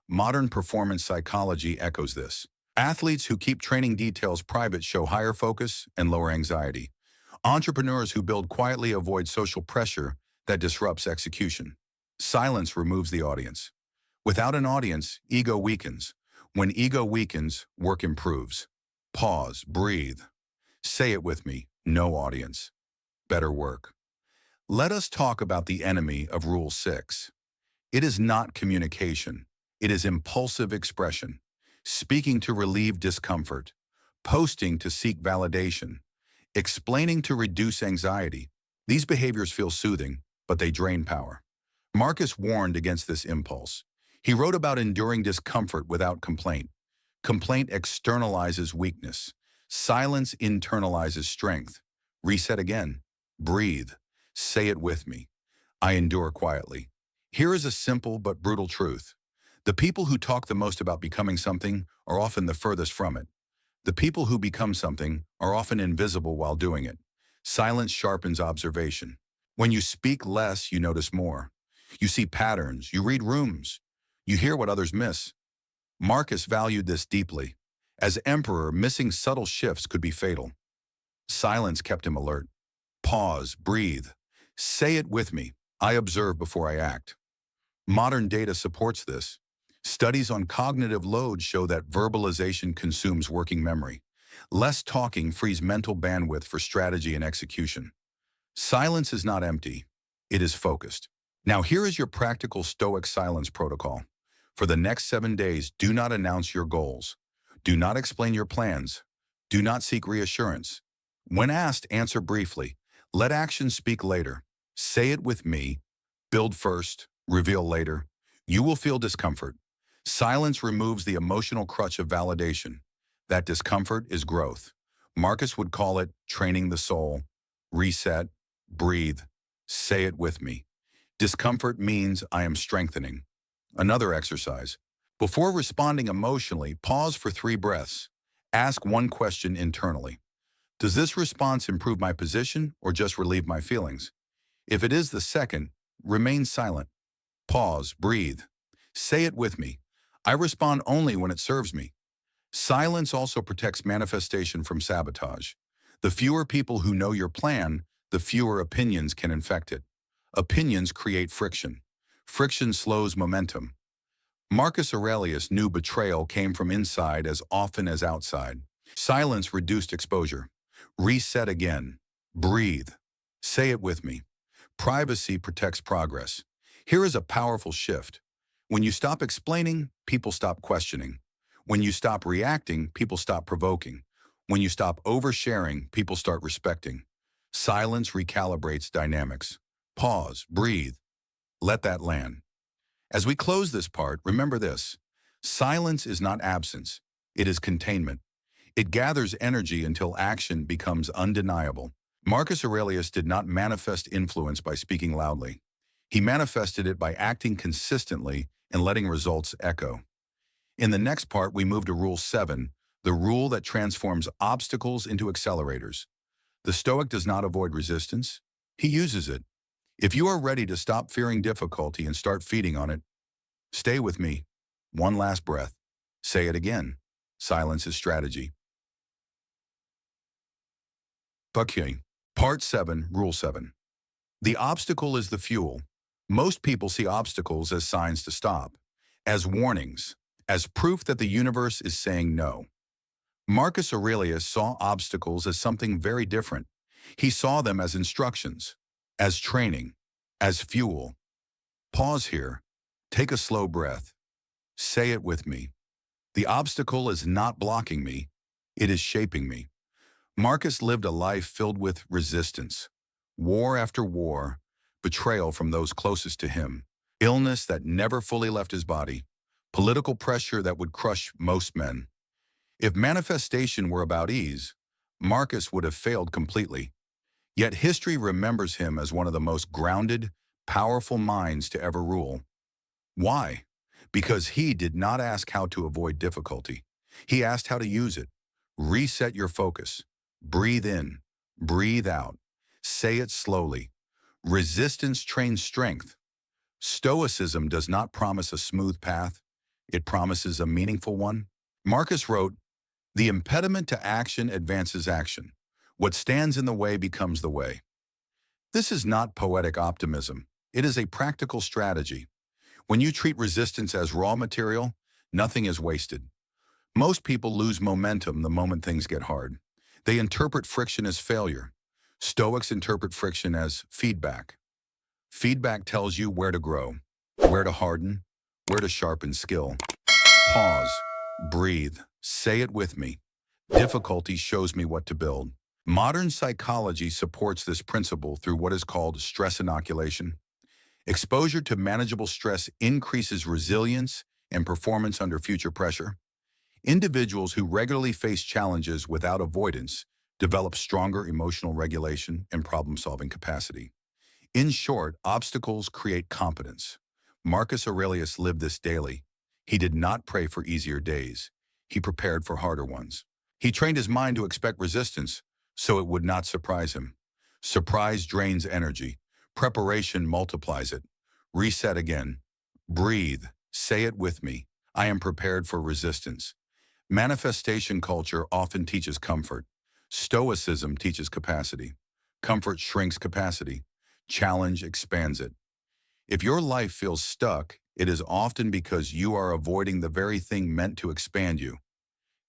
Modern performance psychology echoes this. Athletes who keep training details private show higher focus and lower anxiety. Entrepreneurs who build quietly avoid social pressure that disrupts execution. Silence removes the audience. Without an audience, ego weakens. When ego weakens, work improves. Pause, breathe. Say it with me, no audience. Better work. Let us talk about the enemy of Rule 6. It is not communication. It is impulsive expression. Speaking to relieve discomfort. Posting to seek validation. Explaining to reduce anxiety. These behaviors feel soothing, but they drain power. Marcus warned against this impulse. He wrote about enduring discomfort without complaint. Complaint externalizes weakness. Silence internalizes strength. Reset again. Breathe. Say it with me. I endure quietly. Here is a simple but brutal truth. The people who talk the most about becoming something are often the furthest from it. The people who become something are often invisible while doing it. Silence sharpens observation. When you speak less, you notice more. You see patterns, you read rooms, you hear what others miss. Marcus valued this deeply. As emperor, missing subtle shifts could be fatal. Silence kept him alert. Pause, breathe. Say it with me. I observe before I act. Modern data supports this. Studies on cognitive load show that verbalization consumes working memory. Less talking frees mental bandwidth for strategy and execution. Silence is not empty. It is focused. Now here is your practical Stoic silence protocol. For the next 7 days, do not announce your goals. Do not explain your plans. Do not seek reassurance. When asked, answer briefly. Let actions speak later. Say it with me. Build first, reveal later. You will feel discomfort. Silence removes the emotional crutch of validation. That discomfort is growth. Marcus would call it training the soul. Reset, breathe, say it with me. Discomfort means I am strengthening. Another exercise. Before responding emotionally, pause for 3 breaths. Ask one question internally. Does this response improve my position or just relieve my feelings? If it is the second, remain silent. Pause, breathe. Say it with me. I respond only when it serves me. Silence also protects manifestation from sabotage. The fewer people who know your plan, the fewer opinions can infect it. Opinions create friction. Friction slows momentum. Marcus Aurelius knew betrayal came from inside as often as outside. Silence reduced exposure. Reset again. Breathe. Say it with me. Privacy protects progress. Here is a powerful shift. When you stop explaining, people stop questioning. When you stop reacting, people stop provoking. When you stop oversharing, people start respecting. Silence recalibrates dynamics. Pause, breathe, let that land. As we close this part, remember this. Silence is not absence. It is containment. It gathers energy until action becomes undeniable. Marcus Aurelius did not manifest influence by speaking loudly. He manifested it by acting consistently and letting results echo. In the next part, we move to Rule 7, the rule that transforms obstacles into accelerators. The Stoic does not avoid resistance. He uses it. If you are ready to stop fearing difficulty and start feeding on it, stay with me. One last breath. Say it again. Silence is strategy. Okay. Part 7, Rule 7. The obstacle is the fuel. Most people see obstacles as signs to stop, as warnings, as proof that the universe is saying no. Marcus Aurelius saw obstacles as something very different. He saw them as instructions, as training, as fuel. Pause here. Take a slow breath. Say it with me. The obstacle is not blocking me. It is shaping me. Marcus lived a life filled with resistance, war after war, betrayal from those closest to him, illness that never fully left his body, political pressure that would crush most men. If manifestation were about ease, Marcus would have failed completely. Yet history remembers him as one of the most grounded, powerful minds to ever rule. Why? Because he did not ask how to avoid difficulty. He asked how to use it. Reset your focus. Breathe in. Breathe out. Say it slowly. Resistance trains strength. Stoicism does not promise a smooth path. It promises a meaningful one. Marcus wrote, "The impediment to action advances action. What stands in the way becomes the way." This is not poetic optimism. It is a practical strategy. When you treat resistance as raw material, nothing is wasted. Most people lose momentum the moment things get hard. They interpret friction as failure. Stoics interpret friction as feedback. Feedback tells you where to grow, where to harden, where to sharpen skill. Pause, breathe, say it with me. Difficulty shows me what to build. Modern psychology supports this principle through what is called stress inoculation. Exposure to manageable stress increases resilience and performance under future pressure. Individuals who regularly face challenges without avoidance develop stronger emotional regulation and problem-solving capacity. In short, obstacles create competence. Marcus Aurelius lived this daily. He did not pray for easier days. He prepared for harder ones. He trained his mind to expect resistance, so it would not surprise him. Surprise drains energy. Preparation multiplies it. Reset again. Breathe. Say it with me. I am prepared for resistance. Manifestation culture often teaches comfort. Stoicism teaches capacity. Comfort shrinks capacity. Challenge expands it. If your life feels stuck, it is often because you are avoiding the very thing meant to expand you.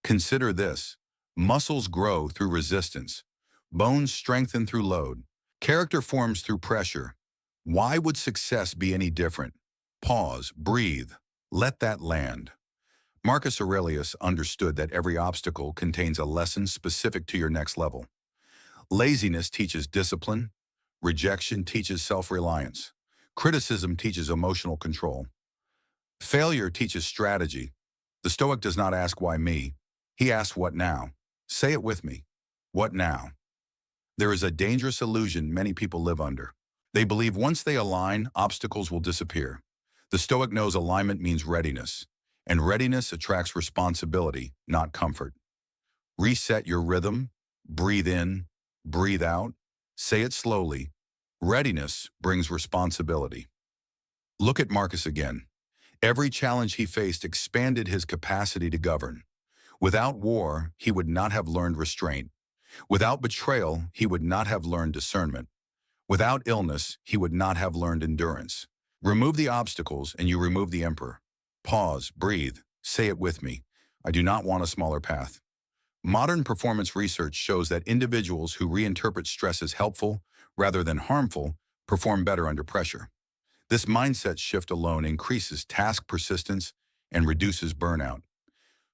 Consider this. Muscles grow through resistance. Bones strengthen through load. Character forms through pressure. Why would success be any different? Pause, breathe, let that land. Marcus Aurelius understood that every obstacle contains a lesson specific to your next level. Laziness teaches discipline. Rejection teaches self-reliance. Criticism teaches emotional control. Failure teaches strategy. The Stoic does not ask why me. He asks what now. Say it with me. What now? There is a dangerous illusion many people live under. They believe once they align, obstacles will disappear. The Stoic knows alignment means readiness, and readiness attracts responsibility, not comfort. Reset your rhythm, breathe in, breathe out, say it slowly. Readiness brings responsibility. Look at Marcus again. Every challenge he faced expanded his capacity to govern. Without war, he would not have learned restraint. Without betrayal, he would not have learned discernment. Without illness, he would not have learned endurance. Remove the obstacles and you remove the emperor. Pause, breathe, say it with me. I do not want a smaller path. Modern performance research shows that individuals who reinterpret stress as helpful rather than harmful perform better under pressure. This mindset shift alone increases task persistence and reduces burnout.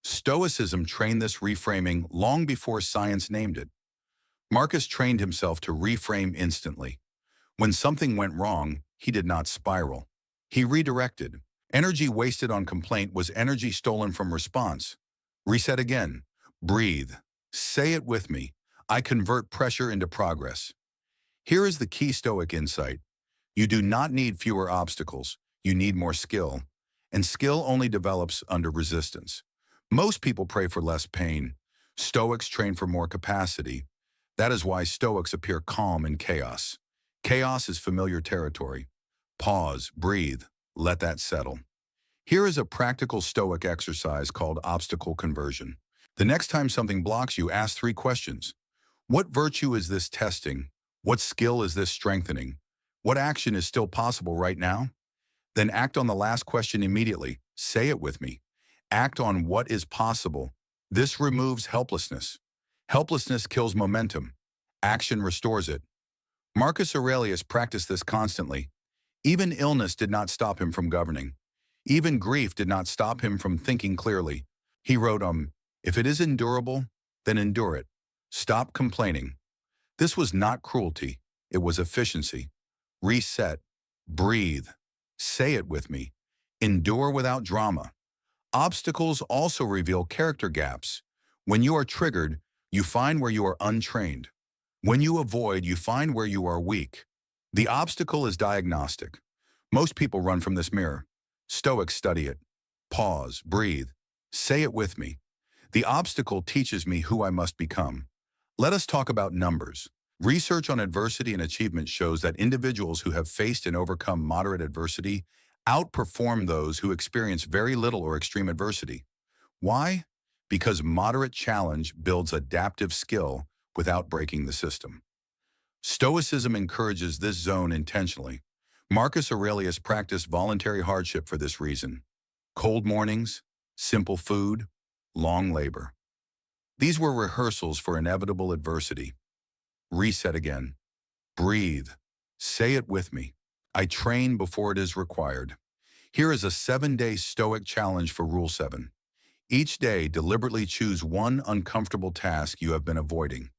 Stoicism trained this reframing long before science named it. Marcus trained himself to reframe instantly. When something went wrong, he did not spiral. He redirected. Energy wasted on complaint was energy stolen from response. Reset again. Breathe. Say it with me. I convert pressure into progress. Here is the key Stoic insight. You do not need fewer obstacles. You need more skill. And skill only develops under resistance. Most people pray for less pain. Stoics train for more capacity. That is why Stoics appear calm in chaos. Chaos is familiar territory. Pause, breathe, let that settle. Here is a practical Stoic exercise called obstacle conversion. The next time something blocks you, ask 3 questions. What virtue is this testing? What skill is this strengthening? What action is still possible right now? Then act on the last question immediately. Say it with me. Act on what is possible. This removes helplessness. Helplessness kills momentum. Action restores it. Marcus Aurelius practiced this constantly. Even illness did not stop him from governing. Even grief did not stop him from thinking clearly. He wrote, if it is endurable, then endure it. Stop complaining. This was not cruelty. It was efficiency. Reset. Breathe. Say it with me. Endure without drama. Obstacles also reveal character gaps. When you are triggered, you find where you are untrained. When you avoid, you find where you are weak. The obstacle is diagnostic. Most people run from this mirror. Stoics study it. Pause, breathe, say it with me. The obstacle teaches me who I must become. Let us talk about numbers. Research on adversity and achievement shows that individuals who have faced and overcome moderate adversity outperform those who experience very little or extreme adversity. Why? Because moderate challenge builds adaptive skill without breaking the system. Stoicism encourages this zone intentionally. Marcus Aurelius practiced voluntary hardship for this reason. Cold mornings, simple food, long labor. These were rehearsals for inevitable adversity. Reset again. Breathe. Say it with me. I train before it is required. Here is a 7-day Stoic challenge for Rule 7. Each day, deliberately choose one uncomfortable task you have been avoiding.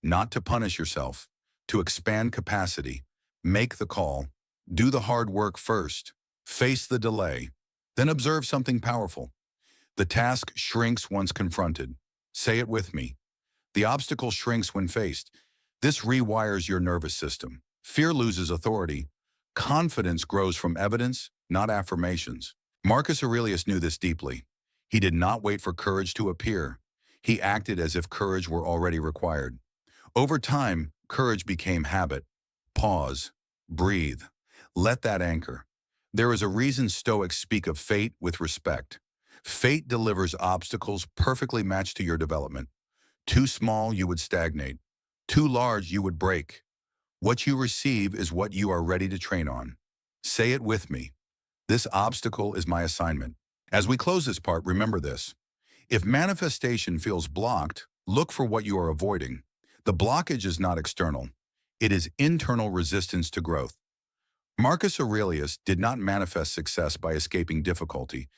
Not to punish yourself, to expand capacity. Make the call. Do the hard work first. Face the delay. Then observe something powerful. The task shrinks once confronted. Say it with me. The obstacle shrinks when faced. This rewires your nervous system. Fear loses authority. Confidence grows from evidence, not affirmations. Marcus Aurelius knew this deeply. He did not wait for courage to appear. He acted as if courage were already required. Over time, courage became habit. Pause. Breathe. Let that anchor. There is a reason Stoics speak of fate with respect. Fate delivers obstacles perfectly matched to your development. Too small, you would stagnate. Too large, you would break. What you receive is what you are ready to train on. Say it with me. This obstacle is my assignment. As we close this part, remember this. If manifestation feels blocked, look for what you are avoiding. The blockage is not external. It is internal resistance to growth. Marcus Aurelius did not manifest success by escaping difficulty.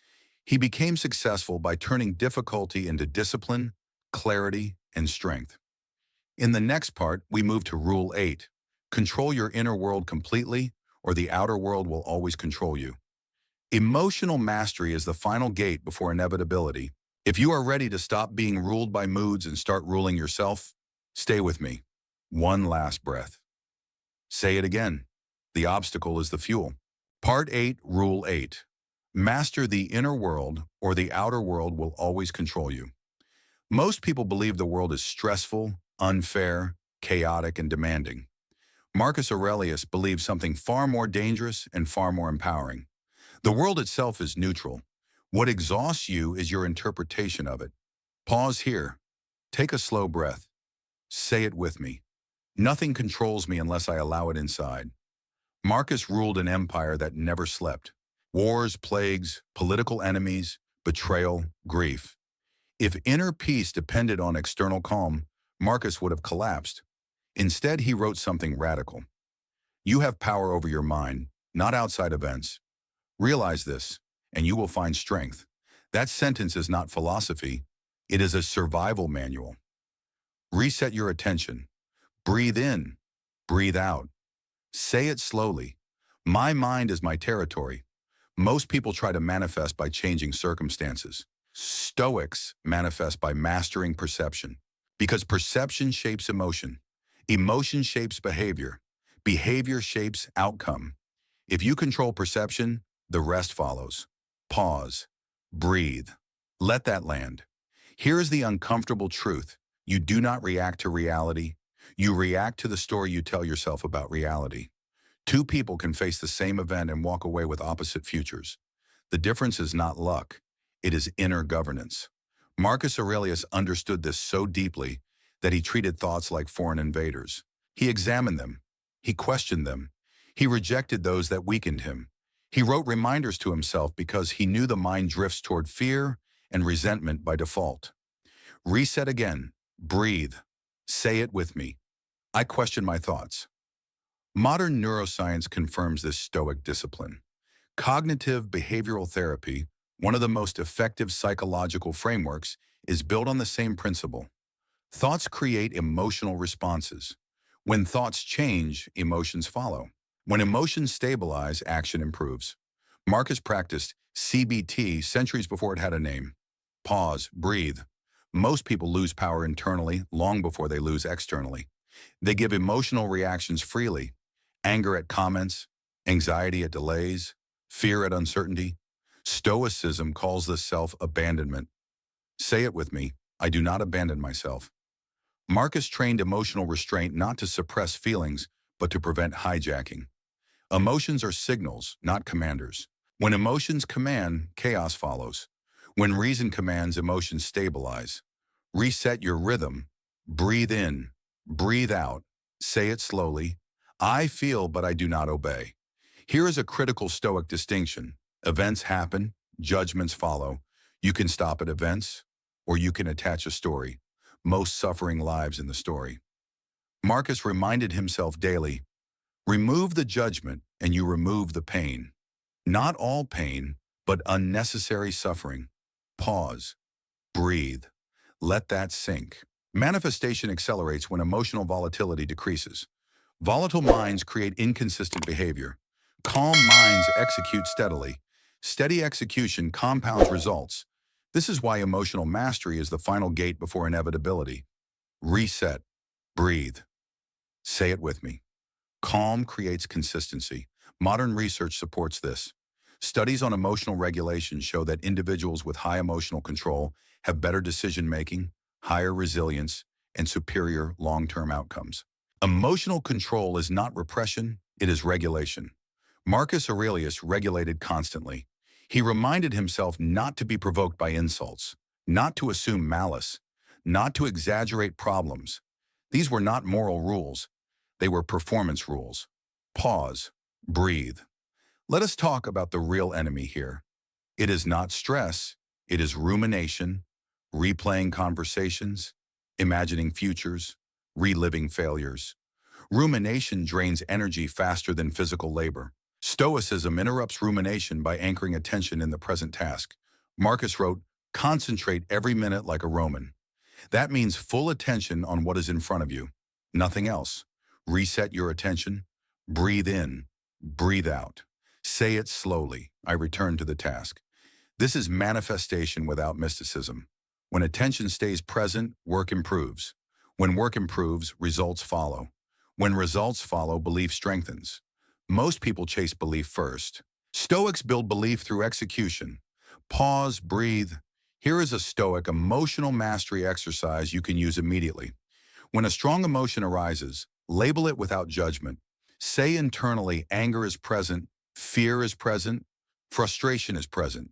He became successful by turning difficulty into discipline, clarity, and strength. In the next part, we move to Rule 8. Control your inner world completely, or the outer world will always control you. Emotional mastery is the final gate before inevitability. If you are ready to stop being ruled by moods and start ruling yourself, stay with me. One last breath. Say it again. The obstacle is the fuel. Part 8, Rule 8. Master the inner world, or the outer world will always control you. Most people believe the world is stressful, unfair, chaotic, and demanding. Marcus Aurelius believes something far more dangerous and far more empowering. The world itself is neutral. What exhausts you is your interpretation of it. Pause here. Take a slow breath. Say it with me. Nothing controls me unless I allow it inside. Marcus ruled an empire that never slept. Wars, plagues, political enemies, betrayal, grief. If inner peace depended on external calm, Marcus would have collapsed. Instead, he wrote something radical. You have power over your mind, not outside events. Realize this, and you will find strength. That sentence is not philosophy. It is a survival manual. Reset your attention. Breathe in. Breathe out. Say it slowly. My mind is my territory. Most people try to manifest by changing circumstances. Stoics manifest by mastering perception, because perception shapes emotion. Emotion shapes behavior. Behavior shapes outcome. If you control perception, the rest follows. Pause. Breathe. Let that land. Here is the uncomfortable truth. You do not react to reality. You react to the story you tell yourself about reality. Two people can face the same event and walk away with opposite futures. The difference is not luck. It is inner governance. Marcus Aurelius understood this so deeply that he treated thoughts like foreign invaders. He examined them. He questioned them. He rejected those that weakened him. He wrote reminders to himself because he knew the mind drifts toward fear and resentment by default. Reset again. Breathe. Say it with me. I question my thoughts. Modern neuroscience confirms this Stoic discipline. Cognitive behavioral therapy, one of the most effective psychological frameworks, is built on the same principle. Thoughts create emotional responses. When thoughts change, emotions follow. When emotions stabilize, action improves. Marcus practiced CBT centuries before it had a name. Pause, breathe. Most people lose power internally long before they lose externally. They give emotional reactions freely. Anger at comments, anxiety at delays, fear at uncertainty. Stoicism calls this self-abandonment. Say it with me, I do not abandon myself. Marcus trained emotional restraint not to suppress feelings, but to prevent hijacking. Emotions are signals, not commanders. When emotions command, chaos follows. When reason commands, emotions stabilize. Reset your rhythm. Breathe in. Breathe out. Say it slowly. I feel, but I do not obey. Here is a critical Stoic distinction. Events happen, judgments follow. You can stop at events, or you can attach a story. Most suffering lives in the story. Marcus reminded himself daily, remove the judgment and you remove the pain. Not all pain, but unnecessary suffering. Pause. Breathe. Let that sink. Manifestation accelerates when emotional volatility decreases. Volatile minds create inconsistent behavior. Calm minds execute steadily. Steady execution compounds results. This is why emotional mastery is the final gate before inevitability. Reset. Breathe. Say it with me. Calm creates consistency. Modern research supports this. Studies on emotional regulation show that individuals with high emotional control have better decision-making, higher resilience, and superior long-term outcomes. Emotional control is not repression, it is regulation. Marcus Aurelius regulated constantly. He reminded himself not to be provoked by insults, not to assume malice, not to exaggerate problems. These were not moral rules. They were performance rules. Pause. Breathe. Let us talk about the real enemy here. It is not stress. It is rumination, replaying conversations, imagining futures, reliving failures. Rumination drains energy faster than physical labor. Stoicism interrupts rumination by anchoring attention in the present task. Marcus wrote, concentrate every minute like a Roman. That means full attention on what is in front of you, nothing else. Reset your attention, breathe in, breathe out. Say it slowly, I return to the task. This is manifestation without mysticism. When attention stays present, work improves. When work improves, results follow. When results follow, belief strengthens. Most people chase belief first. Stoics build belief through execution. Pause, breathe. Here is a Stoic emotional mastery exercise you can use immediately. When a strong emotion arises, label it without judgment. Say internally, anger is present, fear is present, frustration is present.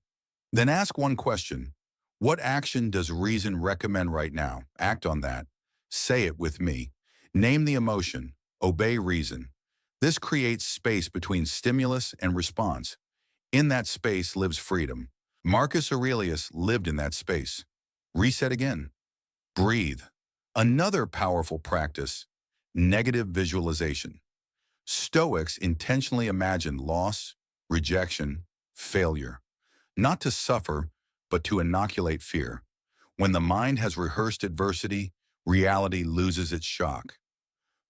Then ask one question. What action does reason recommend right now? Act on that. Say it with me. Name the emotion. Obey reason. This creates space between stimulus and response. In that space lives freedom. Marcus Aurelius lived in that space. Reset again. Breathe. Another powerful practice, negative visualization. Stoics intentionally imagine loss, rejection, failure. Not to suffer, but to inoculate fear. When the mind has rehearsed adversity, reality loses its shock.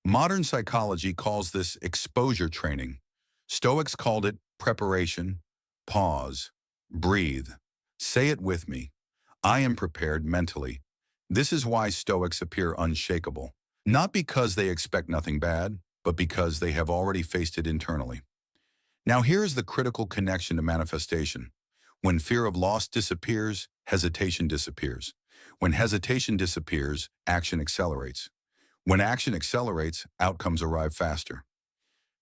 Modern psychology calls this exposure training. Stoics called it preparation. Pause. Breathe. Say it with me. I am prepared mentally. This is why Stoics appear unshakable. Not because they expect nothing bad, but because they have already faced it internally. Now here is the critical connection to manifestation. When fear of loss disappears, hesitation disappears. When hesitation disappears, action accelerates. When action accelerates, outcomes arrive faster.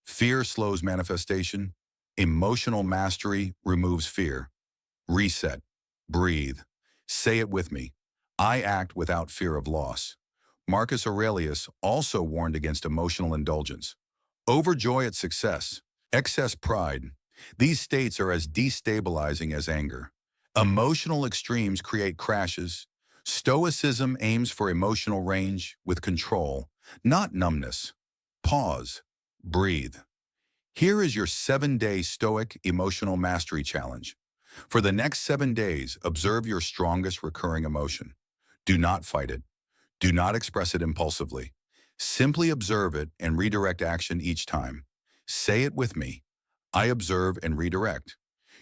Fear slows manifestation. Emotional mastery removes fear. Reset. Breathe. Say it with me. I act without fear of loss. Marcus Aurelius also warned against emotional indulgence. Overjoy at success. Excess pride. These states are as destabilizing as anger. Emotional extremes create crashes. Stoicism aims for emotional range with control, not numbness. Pause. Breathe. Here is your 7-day Stoic Emotional Mastery Challenge. For the next 7 days, observe your strongest recurring emotion. Do not fight it. Do not express it impulsively. Simply observe it and redirect action each time. Say it with me. I observe and redirect.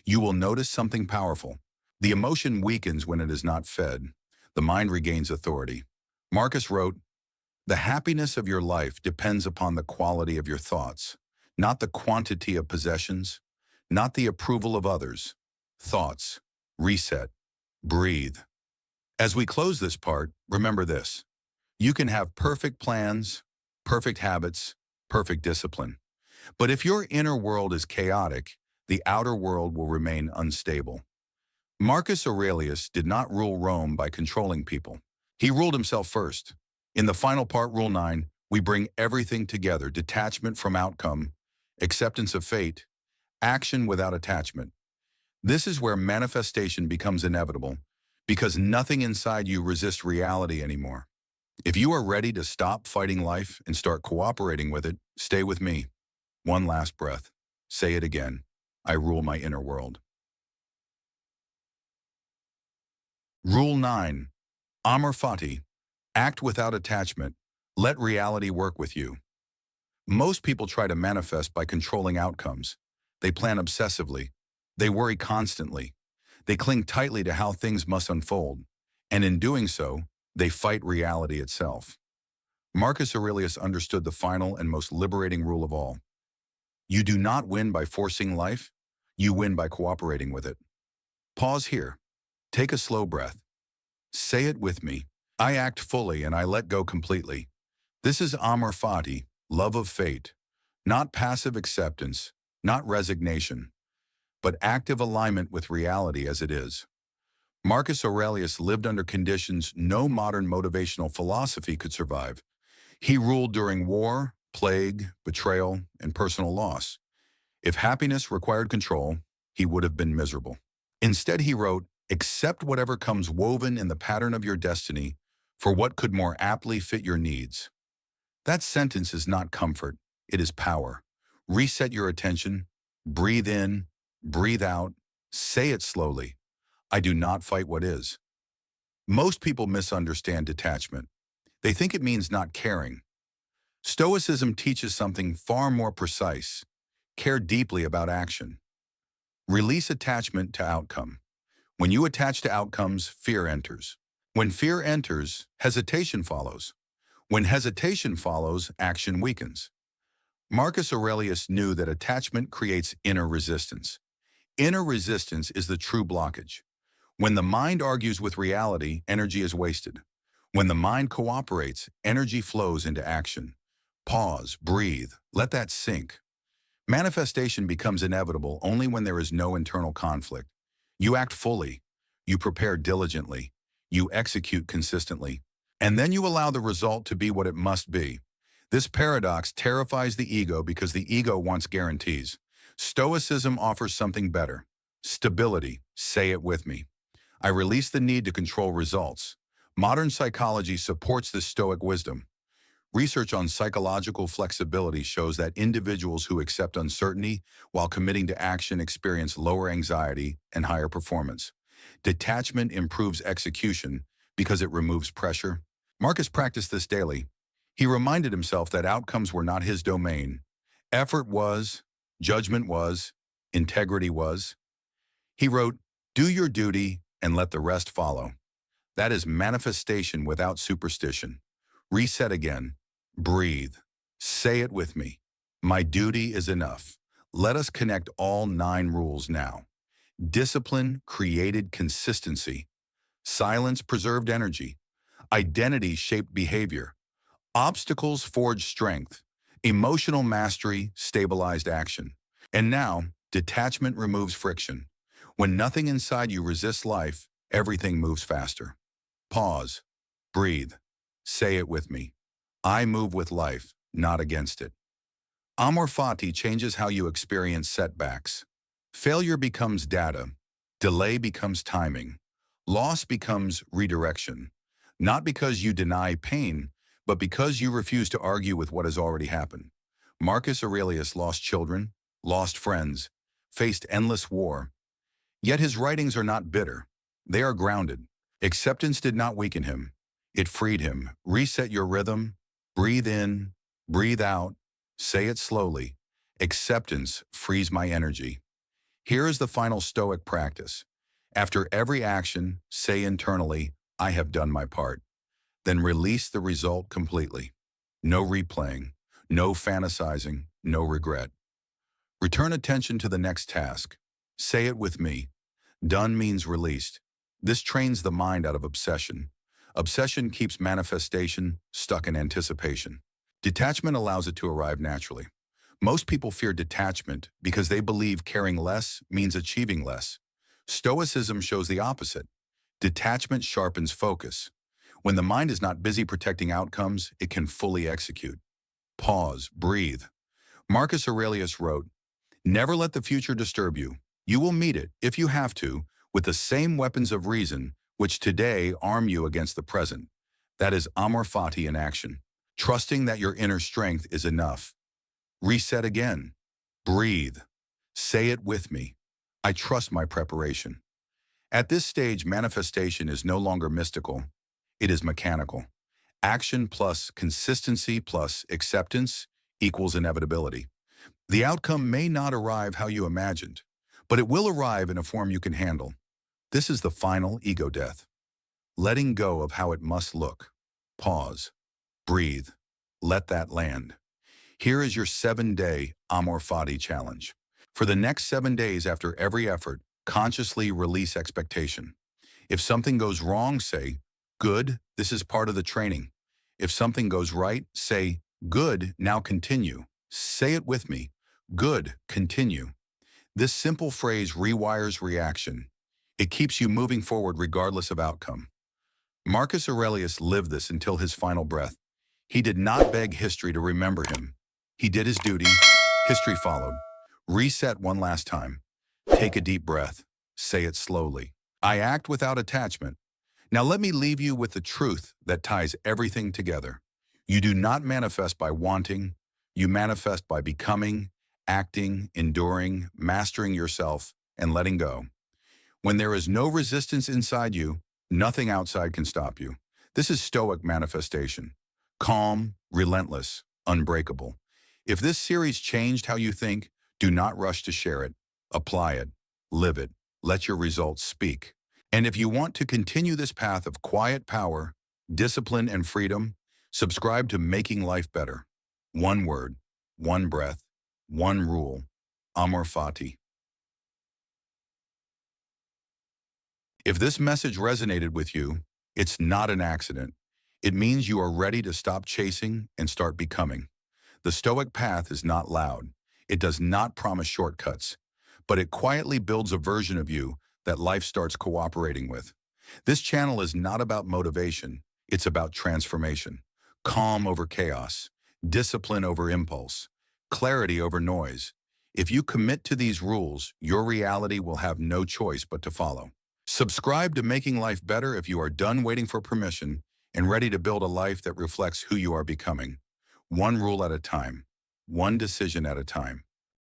You will notice something powerful. The emotion weakens when it is not fed. The mind regains authority. Marcus wrote, "The happiness of your life depends upon the quality of your thoughts, not the quantity of possessions, not the approval of others. Thoughts. Reset. Breathe." As we close this part, remember this. You can have perfect plans, perfect habits, perfect discipline. But if your inner world is chaotic, the outer world will remain unstable. Marcus Aurelius did not rule Rome by controlling people. He ruled himself first. In the final part, Rule 9, we bring everything together: detachment from outcome, acceptance of fate, action without attachment. This is where manifestation becomes inevitable, because nothing inside you resists reality anymore. If you are ready to stop fighting life and start cooperating with it, stay with me. One last breath. Say it again. I rule my inner world. Rule 9. Amor fati. Act without attachment. Let reality work with you. Most people try to manifest by controlling outcomes. They plan obsessively. They worry constantly. They cling tightly to how things must unfold. And in doing so, they fight reality itself. Marcus Aurelius understood the final and most liberating rule of all. You do not win by forcing life. You win by cooperating with it. Pause here. Take a slow breath. Say it with me. I act fully and I let go completely. This is amor fati, love of fate. Not passive acceptance, not resignation, but active alignment with reality as it is. Marcus Aurelius lived under conditions no modern motivational philosophy could survive. He ruled during war, plague, betrayal, and personal loss. If happiness required control, he would have been miserable. Instead, he wrote, "Accept whatever comes woven in the pattern of your destiny for what could more aptly fit your needs." That sentence is not comfort, it is power. Reset your attention, breathe in, breathe out, say it slowly. I do not fight what is. Most people misunderstand detachment. They think it means not caring. Stoicism teaches something far more precise. Care deeply about action. Release attachment to outcome. When you attach to outcomes, fear enters. When fear enters, hesitation follows. When hesitation follows, action weakens. Marcus Aurelius knew that attachment creates inner resistance. Inner resistance is the true blockage. When the mind argues with reality, energy is wasted. When the mind cooperates, energy flows into action. Pause, breathe, let that sink. Manifestation becomes inevitable only when there is no internal conflict. You act fully, you prepare diligently, you execute consistently, and then you allow the result to be what it must be. This paradox terrifies the ego because the ego wants guarantees. Stoicism offers something better: stability. Say it with me. I release the need to control results. Modern psychology supports this Stoic wisdom. Research on psychological flexibility shows that individuals who accept uncertainty while committing to action experience lower anxiety and higher performance. Detachment improves execution because it removes pressure. Marcus practiced this daily. He reminded himself that outcomes were not his domain. Effort was, judgment was, integrity was. He wrote, "Do your duty and let the rest follow." That is manifestation without superstition. Reset again. Breathe. Say it with me. My duty is enough. Let us connect all 9 rules now. Discipline created consistency. Silence preserved energy. Identity shaped behavior. Obstacles forged strength. Emotional mastery stabilized action. And now, detachment removes friction. When nothing inside you resists life, everything moves faster. Pause. Breathe. Say it with me. I move with life, not against it. Amor fati changes how you experience setbacks. Failure becomes data. Delay becomes timing. Loss becomes redirection. Not because you deny pain, but because you refuse to argue with what has already happened. Marcus Aurelius lost children, lost friends, faced endless war. Yet his writings are not bitter. They are grounded. Acceptance did not weaken him. It freed him. Reset your rhythm. Breathe in, breathe out. Say it slowly. Acceptance frees my energy. Here is the final Stoic practice. After every action, say internally, I have done my part. Then release the result completely. No replaying, no fantasizing, no regret. Return attention to the next task. Say it with me. Done means released. This trains the mind out of obsession. Obsession keeps manifestation stuck in anticipation. Detachment allows it to arrive naturally. Most people fear detachment because they believe caring less means achieving less. Stoicism shows the opposite. Detachment sharpens focus. When the mind is not busy protecting outcomes, it can fully execute. Pause, breathe. Marcus Aurelius wrote, "Never let the future disturb you. You will meet it, if you have to, with the same weapons of reason which today arm you against the present." That is amor fati in action. Trusting that your inner strength is enough. Reset again. Breathe. Say it with me. I trust my preparation. At this stage, manifestation is no longer mystical. It is mechanical. Action plus consistency plus acceptance equals inevitability. The outcome may not arrive how you imagined, but it will arrive in a form you can handle. This is the final ego death. Letting go of how it must look. Pause. Breathe. Let that land. Here is your 7-day amor fati challenge. For the next 7 days after every effort, consciously release expectation. If something goes wrong, say, good, this is part of the training. If something goes right, say, good, now continue. Say it with me. Good, continue. This simple phrase rewires reaction. It keeps you moving forward regardless of outcome. Marcus Aurelius lived this until his final breath. He did not beg history to remember him. He did his duty. History followed. Reset one last time. Take a deep breath. Say it slowly. I act without attachment. Now let me leave you with the truth that ties everything together. You do not manifest by wanting. You manifest by becoming, acting, enduring, mastering yourself, and letting go. When there is no resistance inside you, nothing outside can stop you. This is Stoic manifestation. Calm, relentless, unbreakable. If this series changed how you think, do not rush to share it. Apply it. Live it. Let your results speak. And if you want to continue this path of quiet power, discipline, and freedom, subscribe to Making Life Better. One word, one breath, one rule. Amor fati. If this message resonated with you, it's not an accident. It means you are ready to stop chasing and start becoming. The Stoic path is not loud. It does not promise shortcuts, but it quietly builds a version of you that life starts cooperating with. This channel is not about motivation. It's about transformation. Calm over chaos, discipline over impulse, clarity over noise. If you commit to these rules, your reality will have no choice but to follow. Subscribe to Making Life Better if you are done waiting for permission and ready to build a life that reflects who you are becoming. One rule at a time, one decision at a time.